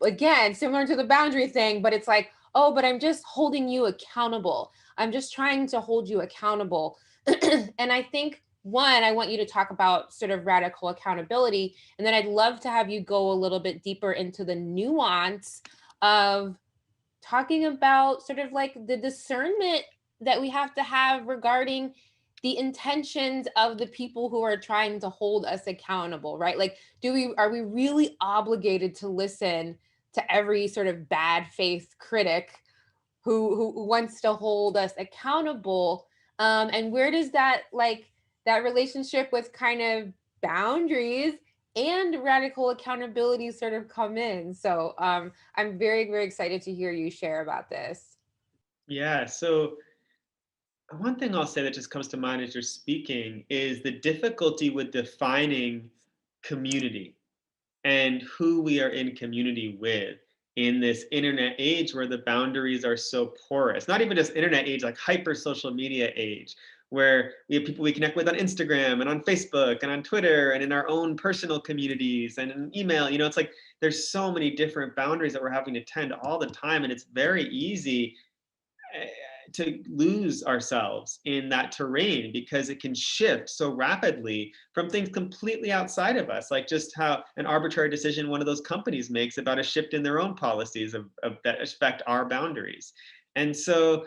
Again, similar to the boundary thing, but it's like, oh, but I'm just holding you accountable. I'm just trying to hold you accountable. And I think, one, I want you to talk about sort of radical accountability. And then I'd love to have you go a little bit deeper into the nuance of talking about sort of like the discernment that we have to have regarding the intentions of the people who are trying to hold us accountable, right? Like, are we really obligated to listen to every sort of bad faith critic who wants to hold us accountable? And where does that relationship with kind of boundaries and radical accountability sort of come in? So I'm very, very excited to hear you share about this. Yeah. So one thing I'll say that just comes to mind as you're speaking is the difficulty with defining community and who we are in community with in this internet age where the boundaries are so porous. Not even just internet age, like hyper social media age, where we have people we connect with on Instagram and on Facebook and on Twitter and in our own personal communities and in email. It's like there's so many different boundaries that we're having to tend all the time, and it's very easy to lose ourselves in that terrain because it can shift so rapidly from things completely outside of us, like just how an arbitrary decision one of those companies makes about a shift in their own policies of that affect our boundaries. And so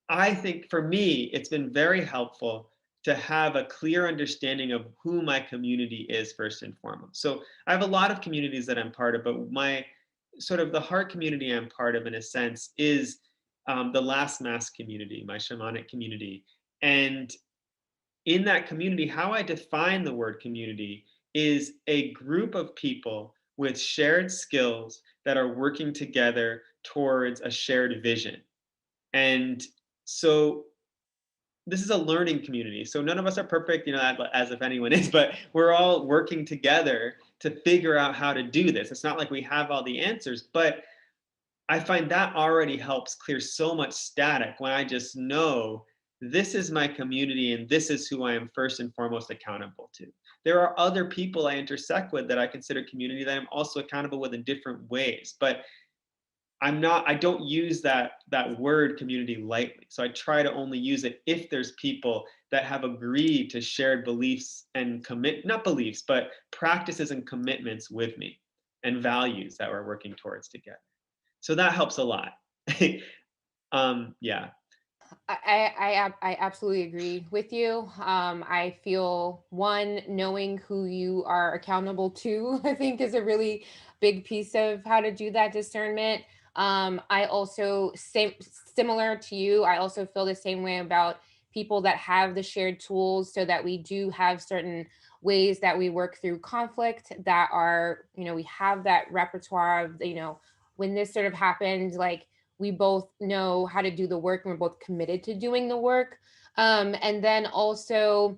I think for me, it's been very helpful to have a clear understanding of who my community is first and foremost. So I have a lot of communities that I'm part of, but my sort of the heart community I'm part of, in a sense, is the last mask community, my shamanic community. And in that community, how I define the word community is a group of people with shared skills that are working together towards a shared vision. And so this is a learning community. So none of us are perfect, as if anyone is, but we're all working together to figure out how to do this. It's not like we have all the answers, but I find that already helps clear so much static when I just know this is my community and this is who I am first and foremost accountable to. There are other people I intersect with that I consider community that I'm also accountable with in different ways, but I don't use that word community lightly. So I try to only use it if there's people that have agreed to shared beliefs and not beliefs, but practices and commitments with me and values that we're working towards together. So that helps a lot. Yeah. I absolutely agree with you. I feel one, knowing who you are accountable to, I think is a really big piece of how to do that discernment. I also, similar to you, I also feel the same way about people that have the shared tools, so that we do have certain ways that we work through conflict that are, we have that repertoire of, when this sort of happened, like, we both know how to do the work and we're both committed to doing the work. And then also,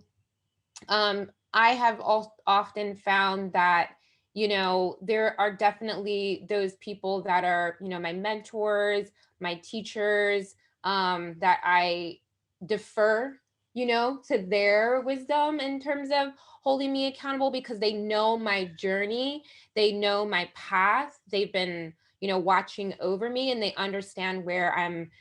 I have often found that, there are definitely those people that are, my mentors, my teachers, that I defer, to their wisdom in terms of holding me accountable, because they know my journey, they know my path, they've been, watching over me, and they understand where I'm,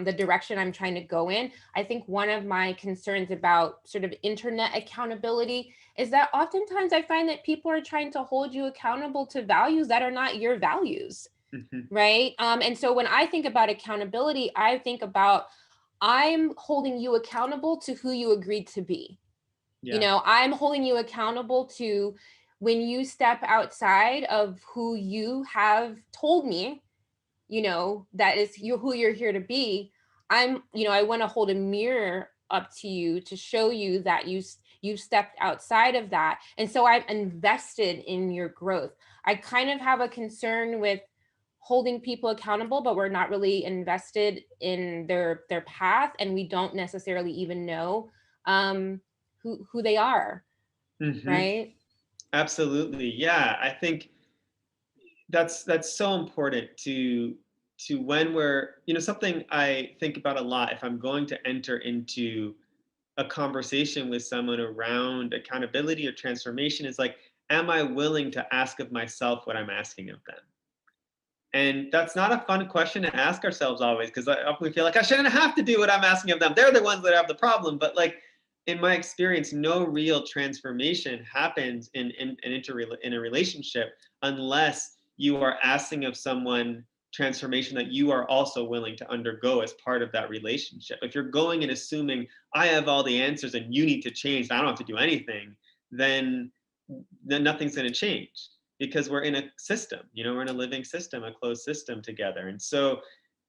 the direction I'm trying to go in. I think one of my concerns about sort of internet accountability is that oftentimes I find that people are trying to hold you accountable to values that are not your values. Mhm. Right. And so when I think about accountability, I think about, I'm holding you accountable to who you agreed to be. Yeah. I'm holding you accountable to, when you step outside of who you have told me, that is who you're here to be. I want to hold a mirror up to you to show you that you stepped outside of that. And so I'm invested in your growth. I kind of have a concern with holding people accountable, but we're not really invested in their path, and we don't necessarily even know who they are, Mhm. right? Absolutely. Yeah. I think that's so important to when we're, something I think about a lot if I'm going to enter into a conversation with someone around accountability or transformation is like, am I willing to ask of myself what I'm asking of them? And that's not a fun question to ask ourselves always, because we feel like I shouldn't have to do what I'm asking of them. They're the ones that have the problem. But like in my experience, no real transformation happens in a relationship unless you are asking of someone transformation that you are also willing to undergo as part of that relationship. If you're going and assuming I have all the answers and you need to change, I don't have to do anything, then nothing's going to change, because we're in a system, we're in a living system, a closed system together. And so,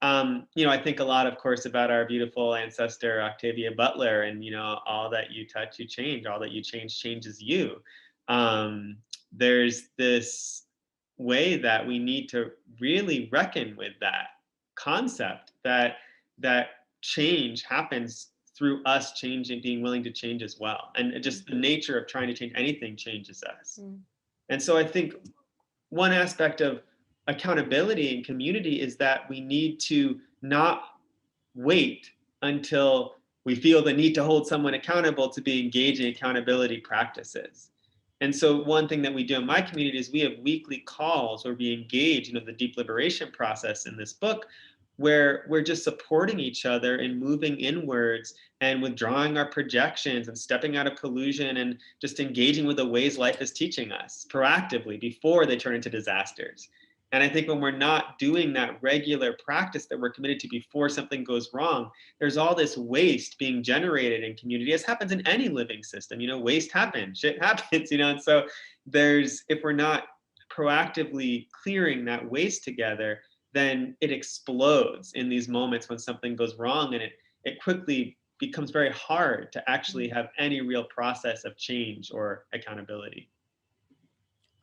I think a lot, of course, about our beautiful ancestor, Octavia Butler, and, all that you touch, you change, all that you change changes you. There's this way that we need to really reckon with that concept that change happens through us changing, being willing to change as well. And just the nature of trying to change anything changes us. Mm. And so I think one aspect of accountability and community is that we need to not wait until we feel the need to hold someone accountable to be engaging accountability practices. And so one thing that we do in my community is we have weekly calls where we engage, the deep liberation process in this book, where we're just supporting each other in moving inwards and withdrawing our projections and stepping out of collusion and just engaging with the ways life is teaching us proactively before they turn into disasters. And I think when we're not doing that regular practice that we're committed to before something goes wrong, there's all this waste being generated in community, as happens in any living system. Waste happens, shit happens, and so if we're not proactively clearing that waste together, then it explodes in these moments when something goes wrong, and it quickly becomes very hard to actually have any real process of change or accountability.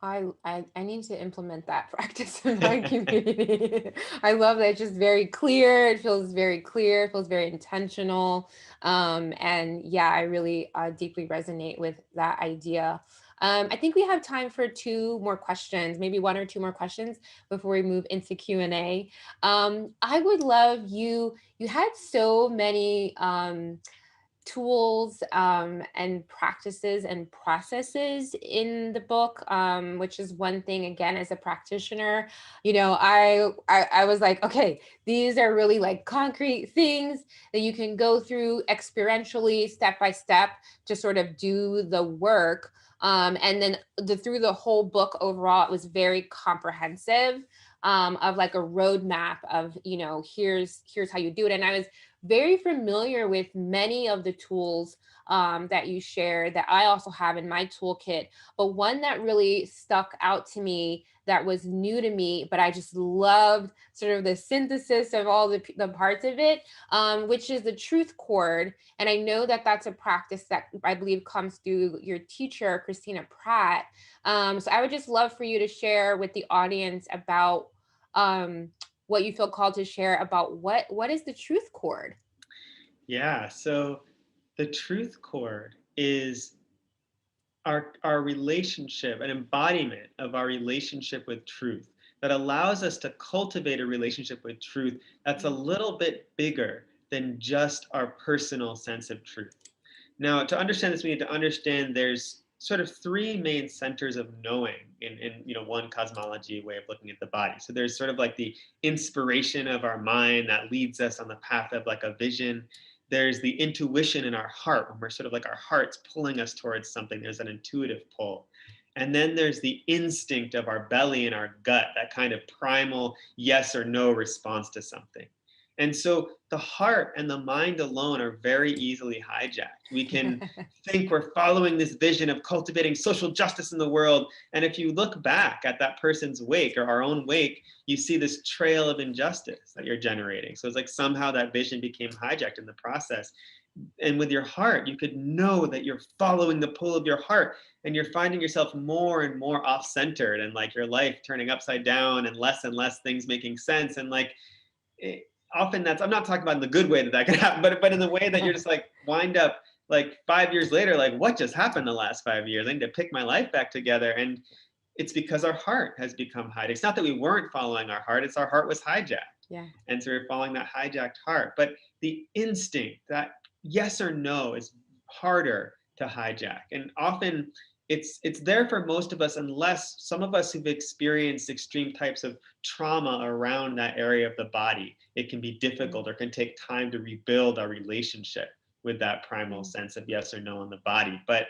I need to implement that practice in my community. I love that. It's just very clear. It feels very clear. It feels very intentional. And yeah, I really deeply resonate with that idea. I think we have time for two more questions, maybe one or two more questions before we move into Q&A. I would love you had so many tools and practices and processes in the book, which is one thing. Again, as a practitioner, I was like, okay, these are really like concrete things that you can go through experientially, step by step, to sort of do the work. And then through the whole book overall, it was very comprehensive, of like a roadmap of, here's how you do it. And I was very familiar with many of the tools that you share that I also have in my toolkit. But one that really stuck out to me that was new to me, but I just loved sort of the synthesis of all the parts of it, which is the truth chord. And I know that that's a practice that I believe comes through your teacher, Christina Pratt. So I would just love for you to share with the audience about what you feel called to share about what is the truth chord? Yeah, so the truth chord is our relationship, an embodiment of our relationship with truth that allows us to cultivate a relationship with truth that's a little bit bigger than just our personal sense of truth. Now, to understand this, we need to understand there's sort of three main centers of knowing in one cosmology way of looking at the body. So there's sort of like the inspiration of our mind that leads us on the path of like a vision. There's the intuition in our heart when we're sort of like our heart's pulling us towards something. There's an intuitive pull. And then there's the instinct of our belly and our gut, that kind of primal yes or no response to something. And so the heart and the mind alone are very easily hijacked. We can think we're following this vision of cultivating social justice in the world. And if you look back at that person's wake or our own wake, you see this trail of injustice that you're generating. So it's like somehow that vision became hijacked in the process. And with your heart, you could know that you're following the pull of your heart and you're finding yourself more and more off-centered and like your life turning upside down and less things making sense. And like, often that's, I'm not talking about in the good way that can happen, but in the way that you're just like wind up like 5 years later, like what just happened the last 5 years? I need to pick my life back together. And it's because our heart has become hijacked. It's not that we weren't following our heart, it's our heart was hijacked. Yeah. And so we're following that hijacked heart. But the instinct, that yes or no, is harder to hijack. And often it's there for most of us, unless some of us who've experienced extreme types of trauma around that area of the body, it can be difficult or can take time to rebuild our relationship with that primal sense of yes or no in the body. But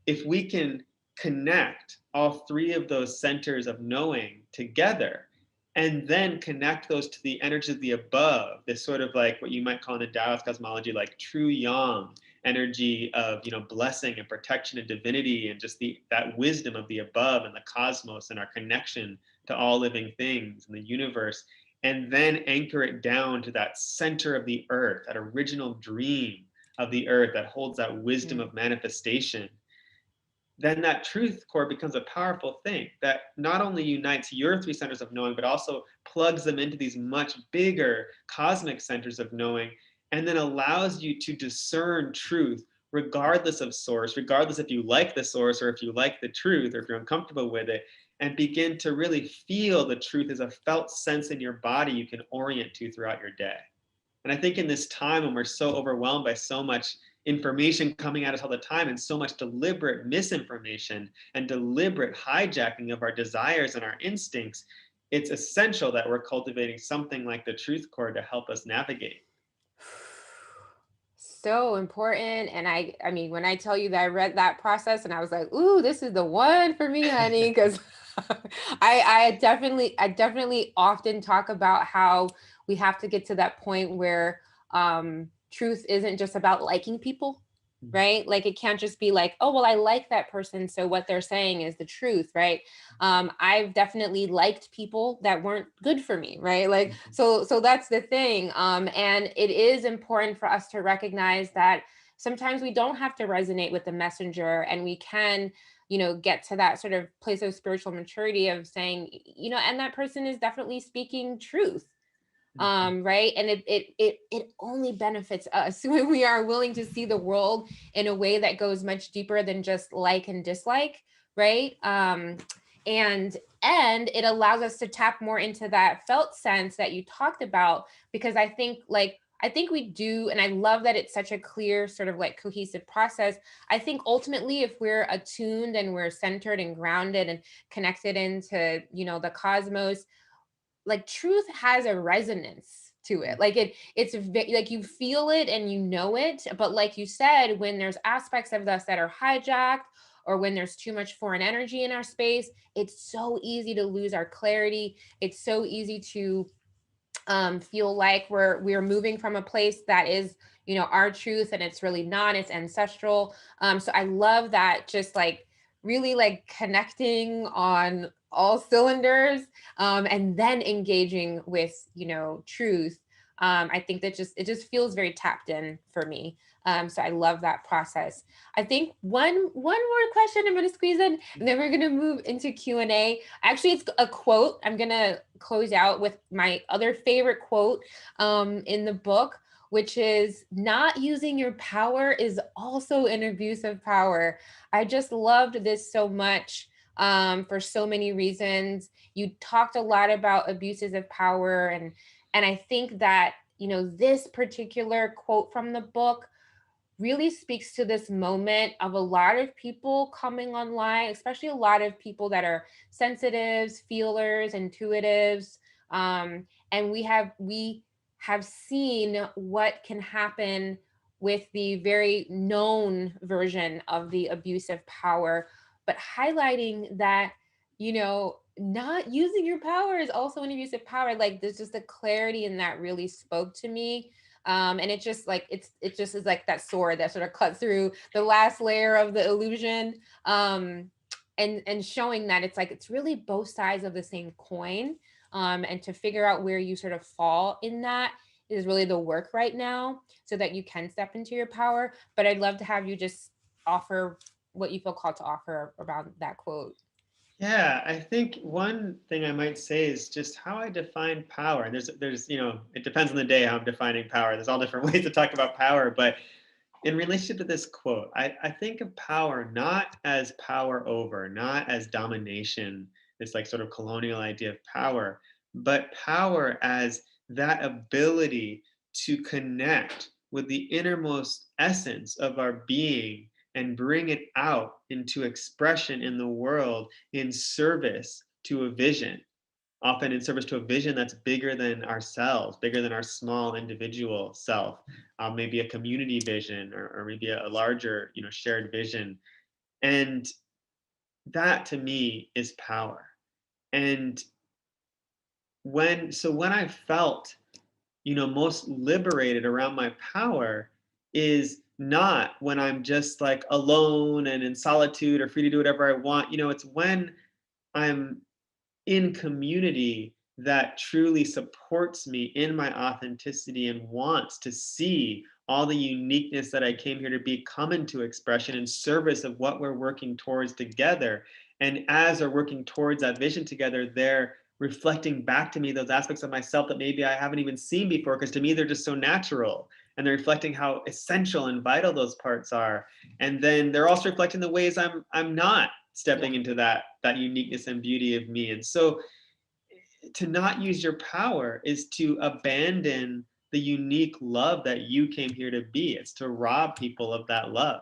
if we can connect all three of those centers of knowing together and then connect those to the energy of the above, this sort of like what you might call in a Taoist cosmology, like true yang energy of, blessing and protection and divinity, and just that wisdom of the above and the cosmos and our connection to all living things in the universe, and then anchor it down to that center of the earth, that original dream of the earth that holds that wisdom of manifestation, then that truth core becomes a powerful thing that not only unites your three centers of knowing, but also plugs them into these much bigger cosmic centers of knowing, and then allows you to discern truth regardless of source, regardless if you like the source or if you like the truth or if you're uncomfortable with it, and begin to really feel the truth as a felt sense in your body you can orient to throughout your day. And I think in this time when we're so overwhelmed by so much information coming at us all the time and so much deliberate misinformation and deliberate hijacking of our desires and our instincts, it's essential that we're cultivating something like the truth chord to help us navigate. So important. And I mean, when I tell you that I read that process and I was like, ooh, this is the one for me, honey, because I definitely often talk about how we have to get to that point where truth isn't just about liking people. right? Like it can't just be like, oh, well, I like that person, so what they're saying is the truth, right? I've definitely liked people that weren't good for me, right? Like, so that's the thing. And it is important for us to recognize that sometimes we don't have to resonate with the messenger, and we can, you know, get to that sort of place of spiritual maturity of saying, you know, and that person is definitely speaking truth, right? And it only benefits us when we are willing to see the world in a way that goes much deeper than just like and dislike, right? And it allows us to tap more into that felt sense that you talked about, because I think we do, and I love that it's such a clear sort of like cohesive process. I think ultimately, if we're attuned and we're centered and grounded and connected into, you know, the cosmos, like truth has a resonance to it. Like like you feel it and you know it. But like you said, when there's aspects of us that are hijacked, or when there's too much foreign energy in our space, it's so easy to lose our clarity. It's so easy to feel like we're moving from a place that is, you know, our truth, and it's really not, it's ancestral. So I love that, just like really like connecting on all cylinders, and then engaging with, you know, truth. I think that it just feels very tapped in for me. So I love that process. I think one more question I'm going to squeeze in, and then we're going to move into Q&A. Actually, it's a quote. I'm going to close out with my other favorite quote in the book, which is, "Not using your power is also an abuse of power." I just loved this so much, for so many reasons. You talked a lot about abuses of power, and I think that, you know, this particular quote from the book really speaks to this moment of a lot of people coming online, especially a lot of people that are sensitives, feelers, intuitives. And we have seen what can happen with the very known version of the abuse of power, but highlighting that, you know, not using your power is also an abuse of power. Like there's just a clarity in that really spoke to me. And it just like it just is like that sword that sort of cuts through the last layer of the illusion, and showing that it's like it's really both sides of the same coin, and to figure out where you sort of fall in that is really the work right now, so that you can step into your power. But I'd love to have you just offer what you feel called to offer about that quote. Yeah, I think one thing I might say is just how I define power. And there's, you know, it depends on the day how I'm defining power. There's all different ways to talk about power, but in relationship to this quote, I think of power not as power over, not as domination, this like sort of colonial idea of power, but power as that ability to connect with the innermost essence of our being and bring it out into expression in the world in service to a vision, often in service to a vision that's bigger than ourselves, bigger than our small individual self, maybe a community vision, or maybe a larger, you know, shared vision. And that to me is power. And when I felt, you know, most liberated around my power is not when I'm just like alone and in solitude or free to do whatever I want. You know, it's when I'm in community that truly supports me in my authenticity and wants to see all the uniqueness that I came here to be come into expression in service of what we're working towards together. And as we're working towards that vision together, they're reflecting back to me those aspects of myself that maybe I haven't even seen before, because to me they're just so natural. And they're reflecting how essential and vital those parts are. And then they're also reflecting the ways I'm not stepping into that uniqueness and beauty of me. And so to not use your power is to abandon the unique love that you came here to be. It's to rob people of that love.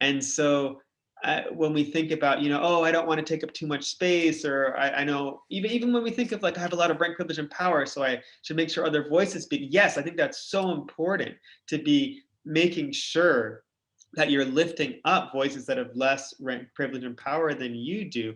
And so when we think about, you know, oh, I don't want to take up too much space, or I know even when we think of like, I have a lot of rank, privilege, and power, so I should make sure other voices speak. Yes, I think that's so important, to be making sure that you're lifting up voices that have less rank, privilege, and power than you do.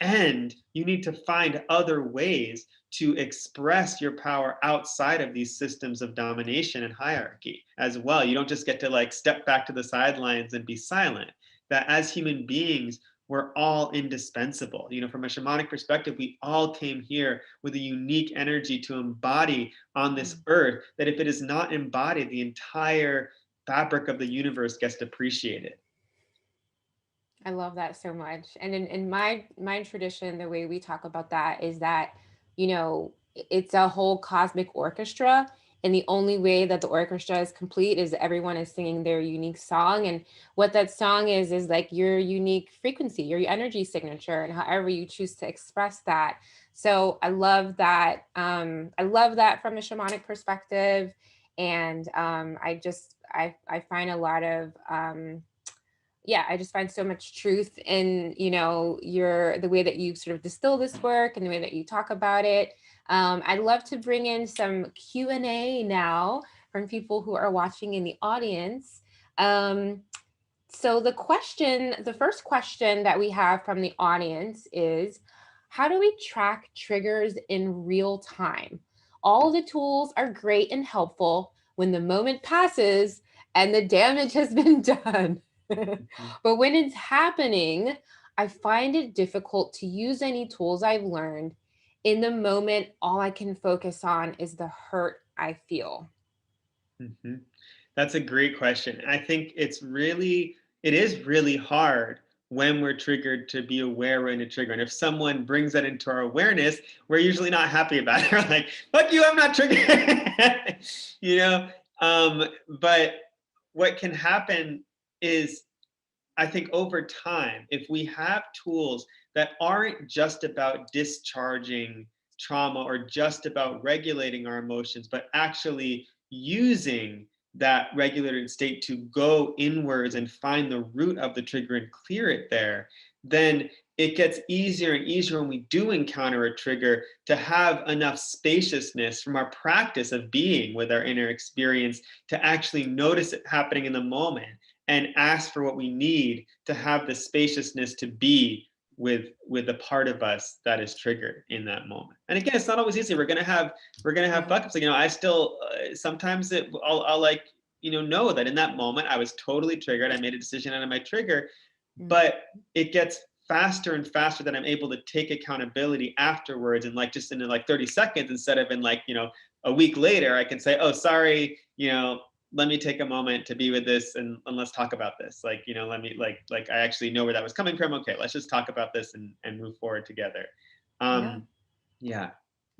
And you need to find other ways to express your power outside of these systems of domination and hierarchy as well. You don't just get to like step back to the sidelines and be silent. That as human beings, we're all indispensable. You know, from a shamanic perspective, we all came here with a unique energy to embody on this earth, that if it is not embodied, the entire fabric of the universe gets depreciated. I love that so much. And in my tradition, the way we talk about that is that, you know, it's a whole cosmic orchestra. And the only way that the orchestra is complete is everyone is singing their unique song. And what that song is like your unique frequency, your energy signature, and however you choose to express that. So I love that. I love that from a shamanic perspective. And I find a lot of yeah, I just find so much truth in, you know, the way that you sort of distill this work and the way that you talk about it. I'd love to bring in some Q&A now from people who are watching in the audience. So the first question that we have from the audience is, how do we track triggers in real time? All the tools are great and helpful when the moment passes and the damage has been done. But when it's happening, I find it difficult to use any tools I've learned. In the moment, all I can focus on is the hurt I feel. Mm-hmm. That's a great question. I think it is really hard when we're triggered to be aware we're in a trigger. And if someone brings that into our awareness, we're usually not happy about it. We're like, fuck you, I'm not triggered. You know? But what can happen is, I think over time, if we have tools that aren't just about discharging trauma or just about regulating our emotions, but actually using that regulated state to go inwards and find the root of the trigger and clear it there, then it gets easier and easier when we do encounter a trigger to have enough spaciousness from our practice of being with our inner experience to actually notice it happening in the moment and ask for what we need to have the spaciousness to be with the part of us that is triggered in that moment. And again, it's not always easy. We're gonna have fuck ups. You know, I still sometimes I'll like, you know that in that moment I was totally triggered. I made a decision out of my trigger, but it gets faster and faster that I'm able to take accountability afterwards, and like just in like 30 seconds instead of in like, you know, a week later, I can say, oh, sorry, you know, let me take a moment to be with this and let's talk about this. Like, you know, let me like I actually know where that was coming from. Okay, let's just talk about this and move forward together. Yeah.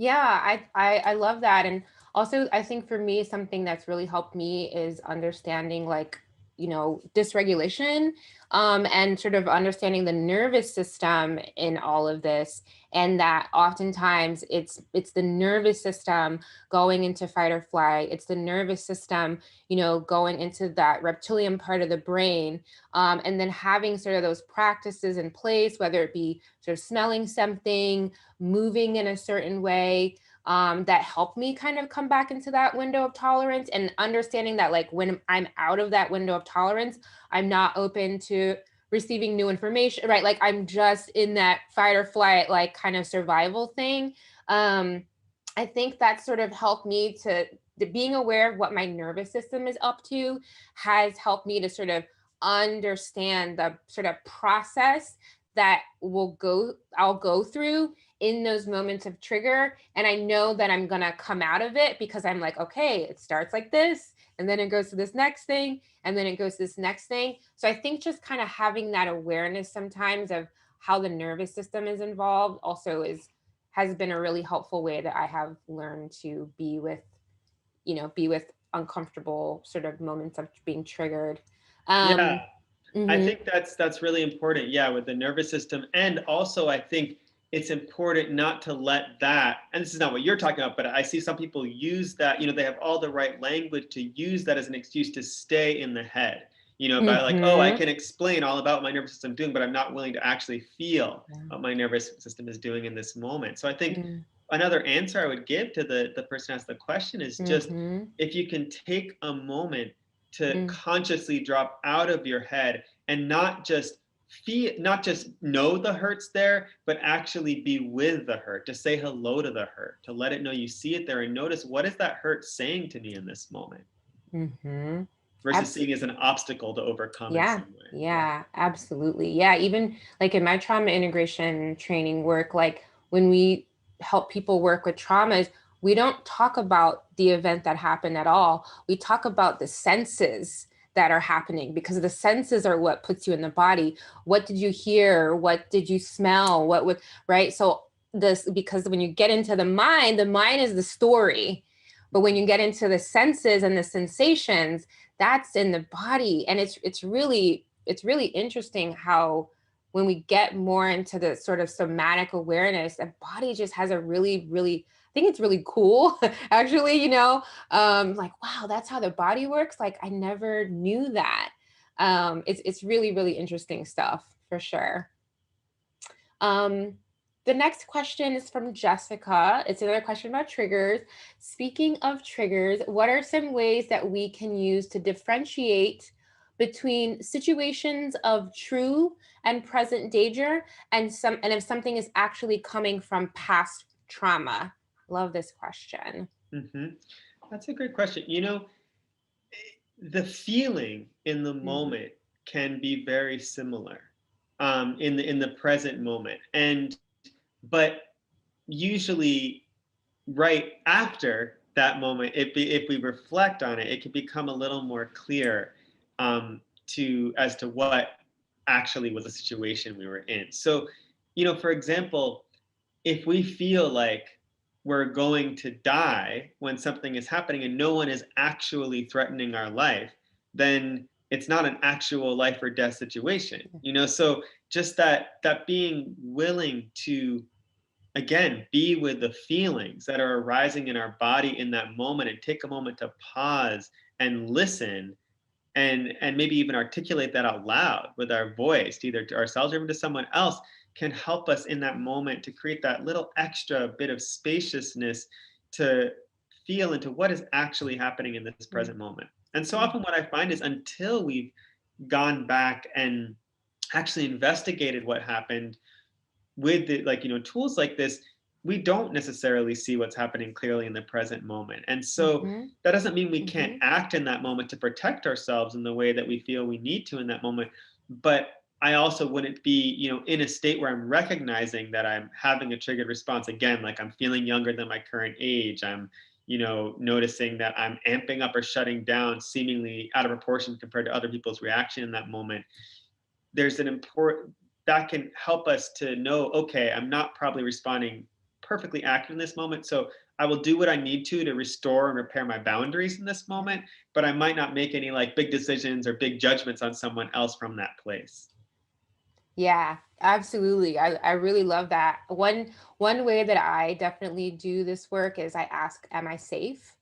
I love that. And also I think for me, something that's really helped me is understanding like, you know, dysregulation, and sort of understanding the nervous system in all of this. And that oftentimes it's the nervous system going into fight or flight. It's the nervous system, you know, going into that reptilian part of the brain. And then having sort of those practices in place, whether it be sort of smelling something, moving in a certain way, that helped me kind of come back into that window of tolerance, and understanding that like when I'm out of that window of tolerance, I'm not open to receiving new information, right? Like I'm just in that fight or flight, like kind of survival thing. I think that sort of helped me to being aware of what my nervous system is up to has helped me to sort of understand the sort of process that I'll go through in those moments of trigger. And I know that I'm going to come out of it because I'm like, okay, it starts like this, and then it goes to this next thing, and then it goes to this next thing. So I think just kind of having that awareness sometimes of how the nervous system is involved also has been a really helpful way that I have learned to be with uncomfortable sort of moments of being triggered. Yeah. I Mm-hmm. think that's really important. Yeah, with the nervous system. And also I think it's important not to let that, and this is not what you're talking about, but I see some people use that, you know, they have all the right language to use that as an excuse to stay in the head, you know, by like, oh, I can explain all about what my nervous system doing, but I'm not willing to actually feel what my nervous system is doing in this moment. So I think another answer I would give to the person who asked the question is just, if you can take a moment to consciously drop out of your head and not just feel, not just know the hurt's there, but actually be with the hurt, to say hello to the hurt, to let it know you see it there and notice, what is that hurt saying to me in this moment? Mm-hmm. Versus seeing it as an obstacle to overcome in some way. Yeah, absolutely. Yeah, even like in my trauma integration training work, like when we help people work with traumas, we don't talk about the event that happened at all. We talk about the senses that are happening, because the senses are what puts you in the body. What did you hear? What did you smell? What would, right? So this, because when you get into the mind is the story. But when you get into the senses and the sensations, that's in the body. And it's really interesting how when we get more into the sort of somatic awareness, the body just has a really, I think it's really cool, actually, you know, like, wow, that's how the body works. Like, I never knew that. It's really, really interesting stuff, for sure. The next question is from Jessica. It's another question about triggers. Speaking of triggers, what are some ways that we can use to differentiate between situations of true and present danger, and if something is actually coming from past trauma? Love this question. Mm-hmm. That's a great question. You know, the feeling in the moment can be very similar in the present moment, but usually right after that moment, if we reflect on it, it can become a little more clear as to what actually was the situation we were in. So, you know, for example, if we feel like we're going to die when something is happening and no one is actually threatening our life, then it's not an actual life or death situation, you know? So just that being willing to, again, be with the feelings that are arising in our body in that moment, and take a moment to pause and listen, and maybe even articulate that out loud with our voice, either to ourselves or even to someone else, can help us in that moment to create that little extra bit of spaciousness to feel into what is actually happening in this present moment. And so often what I find is, until we've gone back and actually investigated what happened with the, like, you know, tools like this, we don't necessarily see what's happening clearly in the present moment. And so that doesn't mean we can't act in that moment to protect ourselves in the way that we feel we need to in that moment. But I also wouldn't be, you know, in a state where I'm recognizing that I'm having a triggered response again, like I'm feeling younger than my current age. I'm, you know, noticing that I'm amping up or shutting down seemingly out of proportion compared to other people's reaction in that moment. There's an important, that can help us to know, okay, I'm not probably responding perfectly accurate in this moment. So I will do what I need to restore and repair my boundaries in this moment, but I might not make any like big decisions or big judgments on someone else from that place. Yeah, absolutely. I really love that. One way that I definitely do this work is I ask, am I safe?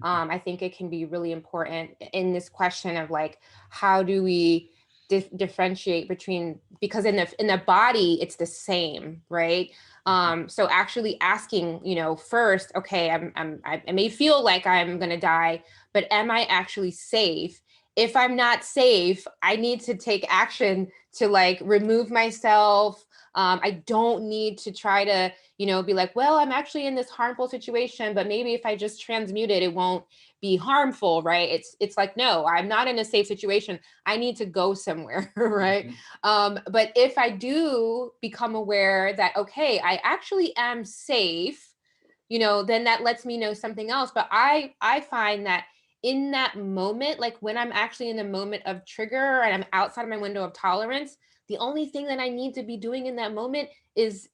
I think it can be really important in this question of like, how do we differentiate between, because in the body it's the same, right? So actually asking, you know, first, okay, I may feel like I'm gonna die, but am I actually safe? If I'm not safe, I need to take action to like remove myself. I don't need to try to, you know, be like, well, I'm actually in this harmful situation, but maybe if I just transmute it, it won't be harmful, right? It's like, no, I'm not in a safe situation. I need to go somewhere, right? But if I do become aware that, okay, I actually am safe, you know, then that lets me know something else. But I find that in that moment, like when I'm actually in the moment of trigger and I'm outside of my window of tolerance, the only thing that I need to be doing in that moment is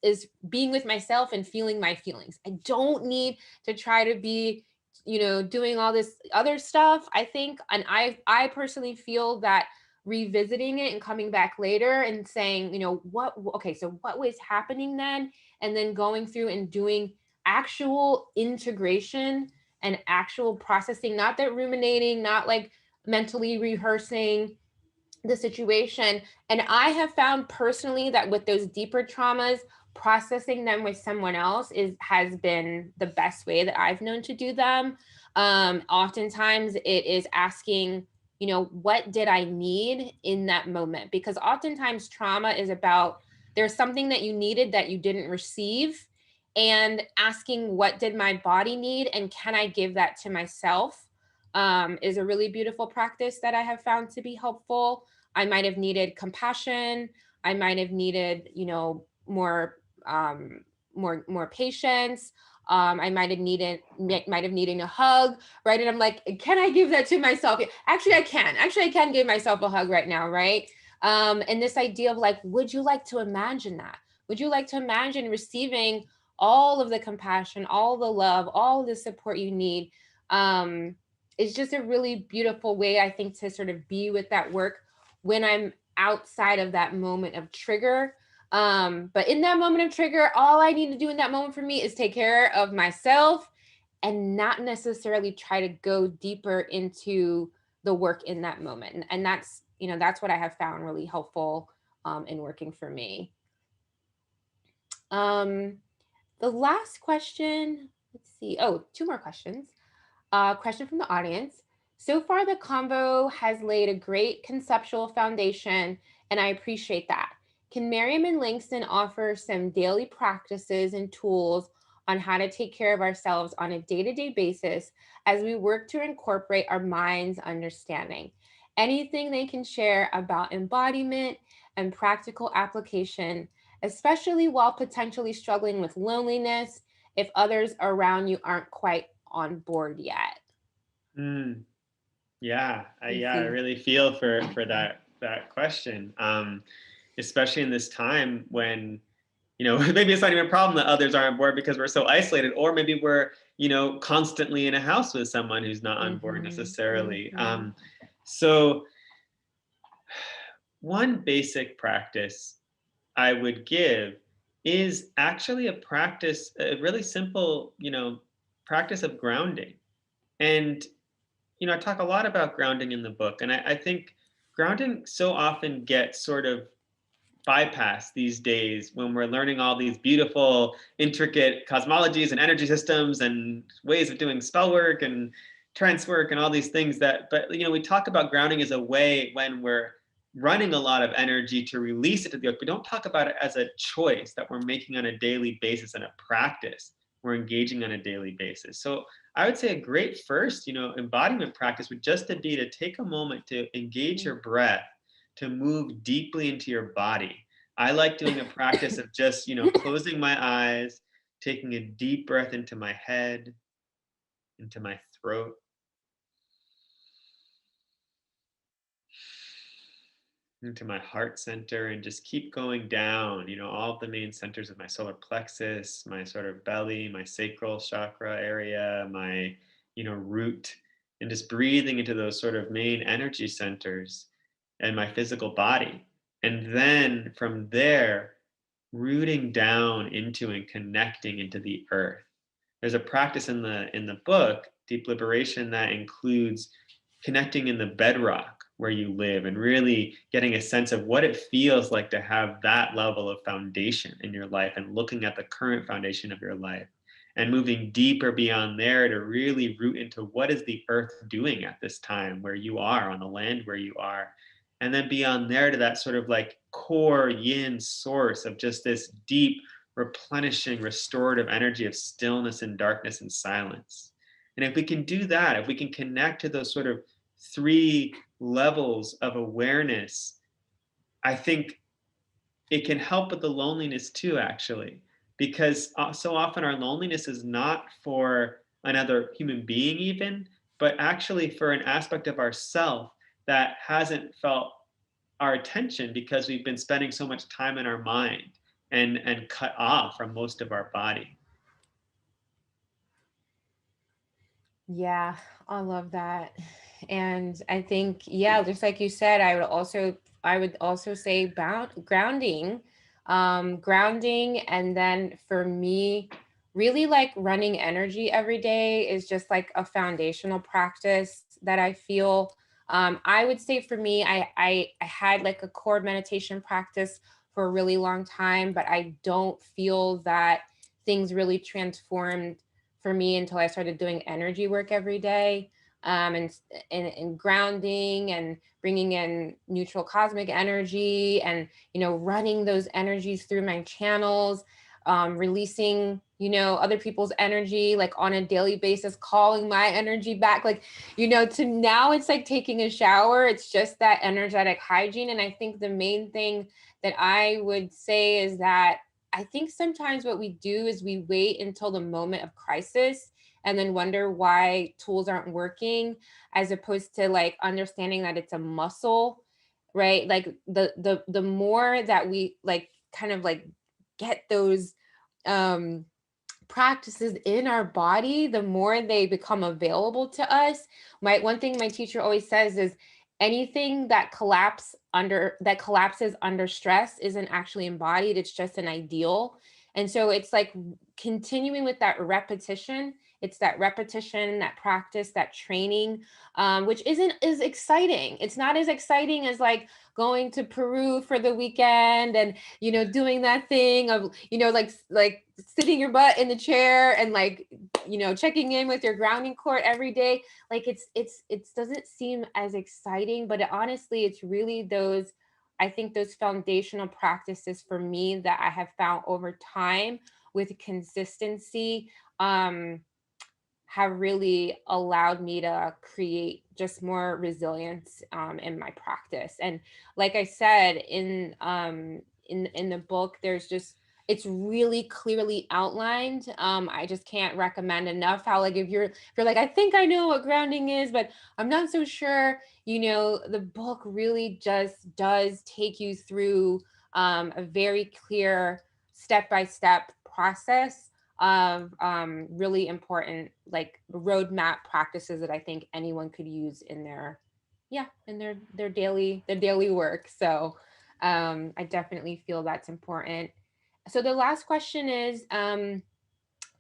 being with myself and feeling my feelings. I don't need to try to be, you know, doing all this other stuff, I think. And I personally feel that revisiting it and coming back later and saying, you know, okay, so what was happening then? And then going through and doing actual integration and actual processing, not that ruminating, not like mentally rehearsing the situation. And I have found personally that with those deeper traumas, processing them with someone else has been the best way that I've known to do them. Oftentimes it is asking you know, what did I need in that moment? Because oftentimes trauma is about there's something that you needed that you didn't receive, and asking what did my body need and can I give that to myself, is a really beautiful practice that I have found to be helpful. I might have needed compassion. I might have needed, you know, more patience. I might have needed a hug, right? And I'm like, can I give that to myself? Actually, I can. Actually, I can give myself a hug right now, right? And this idea of like, would you like to imagine that? Would you like to imagine receiving all of the compassion, all the love, all the support you need? It's just a really beautiful way, I think, to sort of be with that work when I'm outside of that moment of trigger. But in that moment of trigger, all I need to do in that moment for me is take care of myself and not necessarily try to go deeper into the work in that moment. And that's, you know, that's what I have found really helpful in working for me. The last question, let's see. Oh, two more questions. Question from the audience. So far, the convo has laid a great conceptual foundation, and I appreciate that. Can Maryam and Langston offer some daily practices and tools on how to take care of ourselves on a day-to-day basis as we work to incorporate our mind's understanding? Anything they can share about embodiment and practical application, especially while potentially struggling with loneliness if others around you aren't quite on board yet? Yeah, I Mhm. really feel for that question, especially in this time when, you know, maybe it's not even a problem that others aren't on board because we're so isolated, or maybe we're, you know, constantly in a house with someone who's not on board Mhm. necessarily. Mhm. So one basic practice I would give is actually a practice, a really simple, you know, practice of grounding. And you know, I talk a lot about grounding in the book, and I think grounding so often gets sort of bypassed these days when we're learning all these beautiful, intricate cosmologies and energy systems and ways of doing spell work and trance work and all these things that, but you know, we talk about grounding as a way when we're running a lot of energy to release it to the earth. We don't talk about it as a choice that we're making on a daily basis and a practice we're engaging on a daily basis. So I would say a great first, you know, embodiment practice would just to be to take a moment to engage your breath, to move deeply into your body. I like doing a practice of just, you know, closing my eyes, taking a deep breath into my head, into my throat, into my heart center, and just keep going down, you know, all of the main centers of my solar plexus, my sort of belly, my sacral chakra area, my, you know, root, and just breathing into those sort of main energy centers and my physical body. And then from there, rooting down into and connecting into the earth. There's a practice in the book, Deep Liberation, that includes connecting in the bedrock where you live and really getting a sense of what it feels like to have that level of foundation in your life, and looking at the current foundation of your life and moving deeper beyond there to really root into what is the earth doing at this time where you are, on the land where you are. And then beyond there to that sort of like core yin source of just this deep replenishing restorative energy of stillness and darkness and silence. And if we can do that, if we can connect to those sort of three levels of awareness, I think it can help with the loneliness too, actually, because so often our loneliness is not for another human being, even, but actually for an aspect of ourself that hasn't felt our attention because we've been spending so much time in our mind and cut off from most of our body. Yeah, I love that. And I think, yeah, just like you said, I would also say grounding. Grounding, and then for me, really like running energy every day is just like a foundational practice that I feel. I would say for me, I had like a core meditation practice for a really long time, but I don't feel that things really transformed for me until I started doing energy work every day. and grounding and bringing in neutral cosmic energy and, running those energies through my channels, releasing, other people's energy, like on a daily basis, calling my energy back, like, to now it's like taking a shower. It's just that energetic hygiene. And I think the main thing that I would say is that I think sometimes what we do is we wait until the moment of crisis and then wonder why tools aren't working, as opposed to like understanding that it's a muscle, right? Like the more that we like kind of like get those practices in our body, the more they become available to us. One thing my teacher always says is anything that collapses under stress isn't actually embodied, it's just an ideal. And so it's like continuing with that repetition. It's that repetition, that practice, that training, which isn't as exciting. It's not as exciting as like going to Peru for the weekend and, doing that thing of, like sitting your butt in the chair and like, checking in with your grounding cord every day. Like it doesn't seem as exciting, but honestly, it's really I think those foundational practices for me that I have found over time with consistency, have really allowed me to create just more resilience in my practice. And like I said, in the book, it's really clearly outlined. I just can't recommend enough how, like, if you're like, I think I know what grounding is, but I'm not so sure, the book really just does take you through a very clear step-by-step process of really important like roadmap practices that I think anyone could use in their daily work. So I definitely feel that's important. So the last question is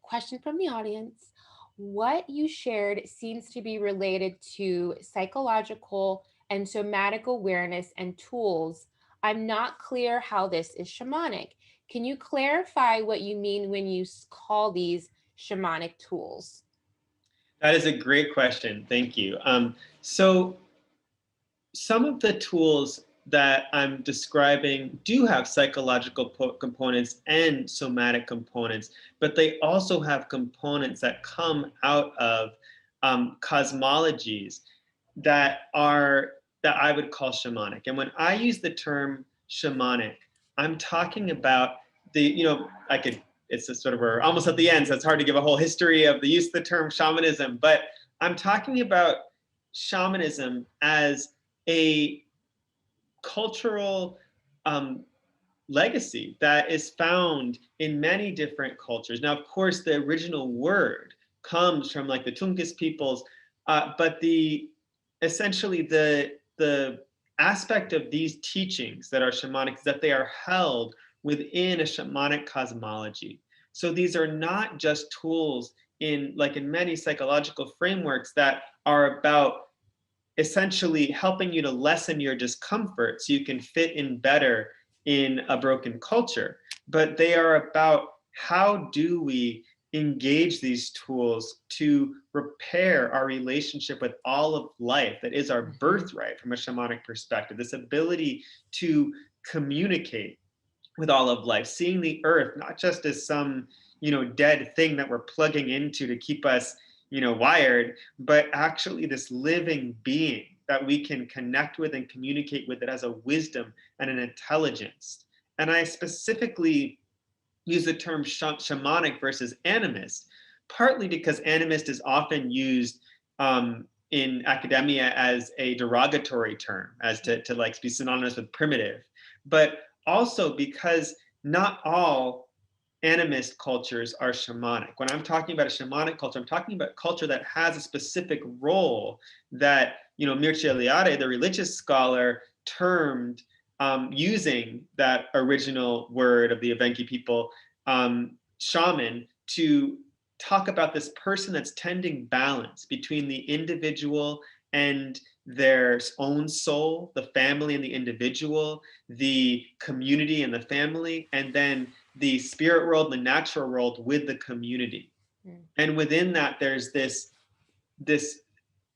question from the audience. What you shared seems to be related to psychological and somatic awareness and tools. I'm not clear how this is shamanic. Can you clarify what you mean when you call these shamanic tools? That is a great question. Thank you. So some of the tools that I'm describing do have psychological components and somatic components, but they also have components that come out of cosmologies that I would call shamanic. And when I use the term shamanic, I'm talking about it's a sort of, we're almost at the end, so it's hard to give a whole history of the use of the term shamanism, but I'm talking about shamanism as a cultural legacy that is found in many different cultures. Now, of course, the original word comes from like the Tunkis peoples, but essentially the aspect of these teachings that are shamanic is that they are held within a shamanic cosmology. So these are not just tools in many psychological frameworks that are about essentially helping you to lessen your discomfort so you can fit in better in a broken culture. But they are about how do we engage these tools to repair our relationship with all of life that is our birthright from a shamanic perspective, this ability to communicate with all of life, seeing the earth not just as some dead thing that we're plugging into to keep us wired, but actually this living being that we can connect with and communicate with. It has a wisdom and an intelligence. And I specifically use the term shamanic versus animist, partly because animist is often used in academia as a derogatory term, as to like be synonymous with primitive, but also because not all animist cultures are shamanic. When I'm talking about a shamanic culture, I'm talking about culture that has a specific role that, Mircea Eliade, the religious scholar, termed using that original word of the Evenki people, shaman, to talk about this person that's tending balance between the individual and their own soul, the family and the individual, the community and the family, and then the spirit world, the natural world with the community. And within that, there's this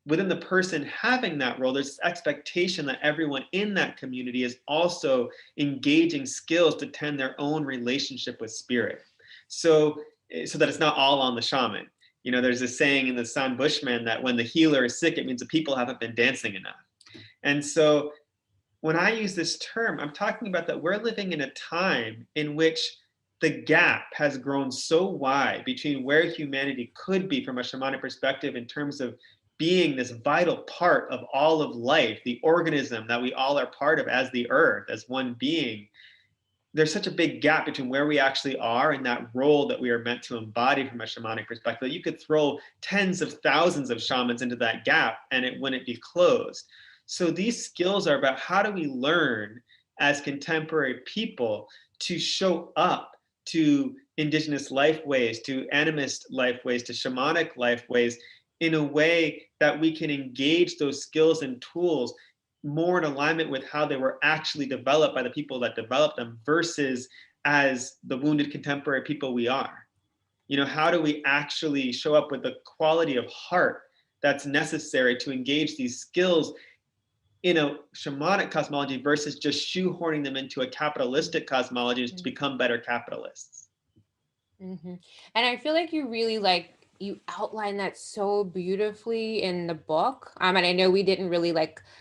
within the person having that role, there's this expectation that everyone in that community is also engaging skills to tend their own relationship with spirit. So that it's not all on the shaman. You know, there's a saying in the San Bushman that when the healer is sick, it means the people haven't been dancing enough. And so when I use this term, I'm talking about that we're living in a time in which the gap has grown so wide between where humanity could be from a shamanic perspective in terms of being this vital part of all of life, the organism that we all are part of as the earth, as one being. There's such a big gap between where we actually are and that role that we are meant to embody from a shamanic perspective. You could throw tens of thousands of shamans into that gap and it wouldn't be closed. So these skills are about how do we learn as contemporary people to show up to indigenous life ways, to animist life ways, to shamanic life ways in a way that we can engage those skills and tools more in alignment with how they were actually developed by the people that developed them versus as the wounded contemporary people we are. You know, how do we actually show up with the quality of heart that's necessary to engage these skills in a shamanic cosmology versus just shoehorning them into a capitalistic cosmology to become better capitalists. Mm-hmm. And I feel like you really you outline that so beautifully in the book. And I know we didn't really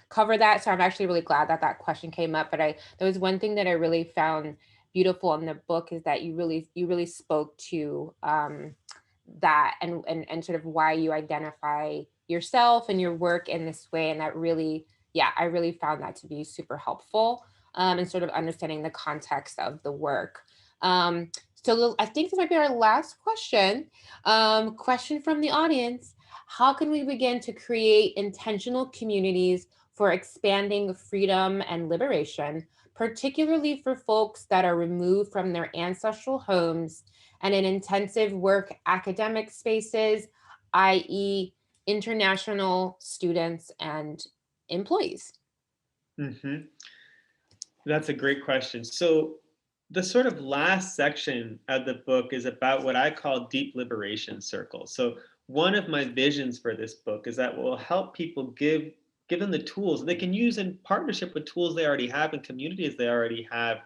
cover that, so I'm actually really glad that that question came up. But there was one thing that I really found beautiful in the book is that you really spoke to that and sort of why you identify yourself and your work in this way, and that really, yeah, I really found that to be super helpful in sort of understanding the context of the work. So I think this might be our last question. Question from the audience. How can we begin to create intentional communities for expanding freedom and liberation, particularly for folks that are removed from their ancestral homes and in intensive work academic spaces, i.e. international students and employees? Mm-hmm. That's a great question. So the sort of last section of the book is about what I call deep liberation circles. So one of my visions for this book is that it will help people give them the tools they can use in partnership with tools they already have and communities they already have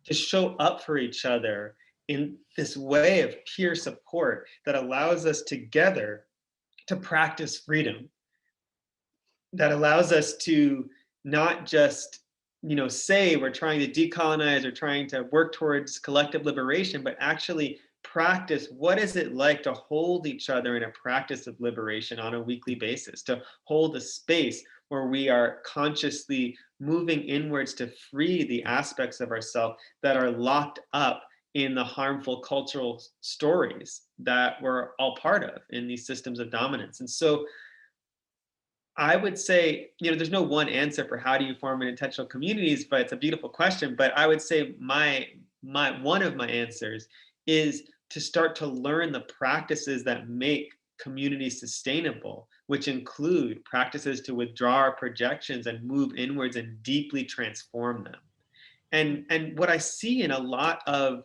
to show up for each other in this way of peer support that allows us together to practice freedom, that allows us to not just say we're trying to decolonize or trying to work towards collective liberation, but actually practice what is it like to hold each other in a practice of liberation on a weekly basis, to hold a space where we are consciously moving inwards to free the aspects of ourselves that are locked up in the harmful cultural stories that we're all part of in these systems of dominance. And so I would say, there's no one answer for how do you form an intentional communities, but it's a beautiful question. But I would say my one of my answers is to start to learn the practices that make communities sustainable, which include practices to withdraw our projections and move inwards and deeply transform them. And what I see in a lot of,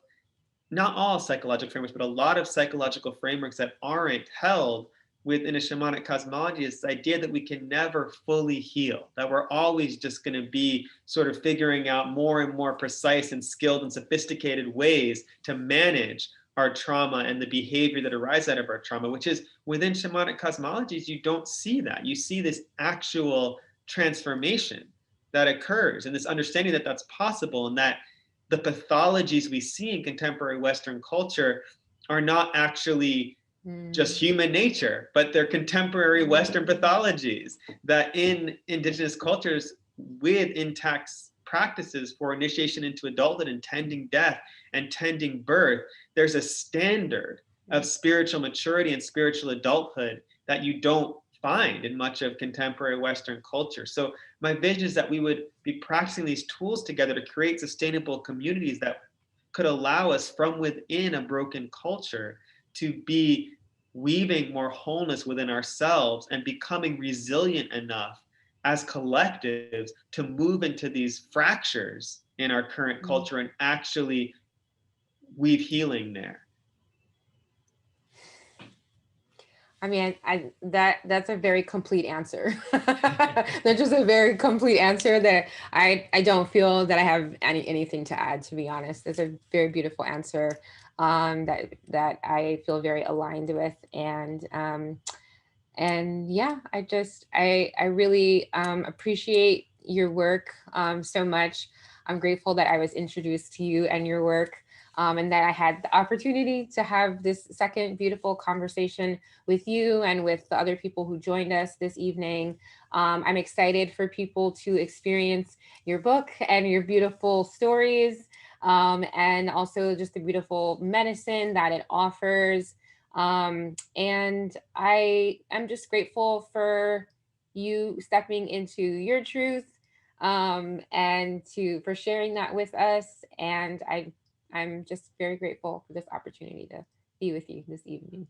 not all psychological frameworks, but a lot of psychological frameworks that aren't held within a shamanic cosmology is the idea that we can never fully heal, that we're always just going to be sort of figuring out more and more precise and skilled and sophisticated ways to manage our trauma and the behavior that arises out of our trauma, which is within shamanic cosmologies, you don't see that. You see this actual transformation that occurs and this understanding that that's possible, and that the pathologies we see in contemporary Western culture are not actually just human nature, but they're contemporary Western pathologies that in indigenous cultures with intact practices for initiation into adulthood and tending death and tending birth, there's a standard of spiritual maturity and spiritual adulthood that you don't find in much of contemporary Western culture. So my vision is that we would be practicing these tools together to create sustainable communities that could allow us from within a broken culture to be weaving more wholeness within ourselves and becoming resilient enough as collectives to move into these fractures in our current culture and actually weave healing there. I mean, that's a very complete answer. That's just a very complete answer that I don't feel that I have anything to add, to be honest. It's a very beautiful answer that I feel very aligned with. And yeah, I really appreciate your work so much. I'm grateful that I was introduced to you and your work, and that I had the opportunity to have this second beautiful conversation with you and with the other people who joined us this evening. I'm excited for people to experience your book and your beautiful stories, and also just the beautiful medicine that it offers. And I am just grateful for you stepping into your truth, and for sharing that with us. And I'm just very grateful for this opportunity to be with you this evening.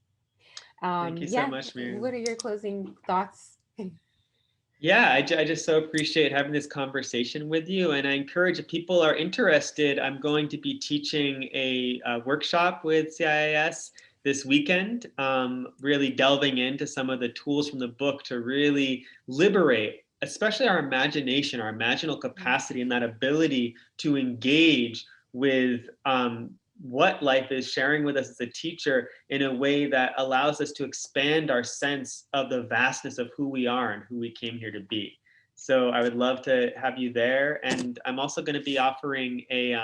Thank you so Yeah, much, what Miriam. are your closing thoughts? Yeah, I just so appreciate having this conversation with you. And I encourage if people are interested, I'm going to be teaching a workshop with CIIS this weekend, really delving into some of the tools from the book to really liberate, especially our imagination, our imaginal capacity, and that ability to engage with what life is sharing with us as a teacher in a way that allows us to expand our sense of the vastness of who we are and who we came here to be. So I would love to have you there. And I'm also going to be offering a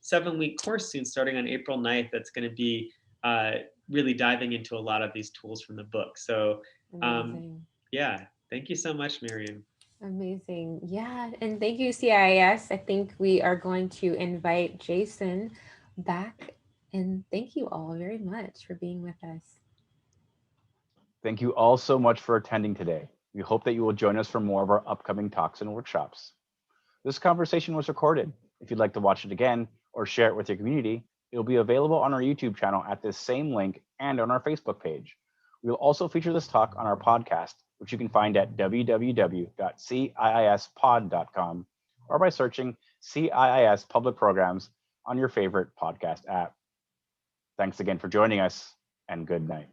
7-week course soon, starting on April 9th, that's going to be really diving into a lot of these tools from the book. So Amazing. yeah, thank you so much, Miriam. Amazing. Yeah. And thank you, CIS. I think we are going to invite Jason back. And thank you all very much for being with us. Thank you all so much for attending today. We hope that you will join us for more of our upcoming talks and workshops. This conversation was recorded. If you'd like to watch it again or share it with your community, it will be available on our YouTube channel at this same link and on our Facebook page. We will also feature this talk on our podcast, which you can find at www.ciispod.com or by searching CIIS Public Programs on your favorite podcast app. Thanks again for joining us, and good night.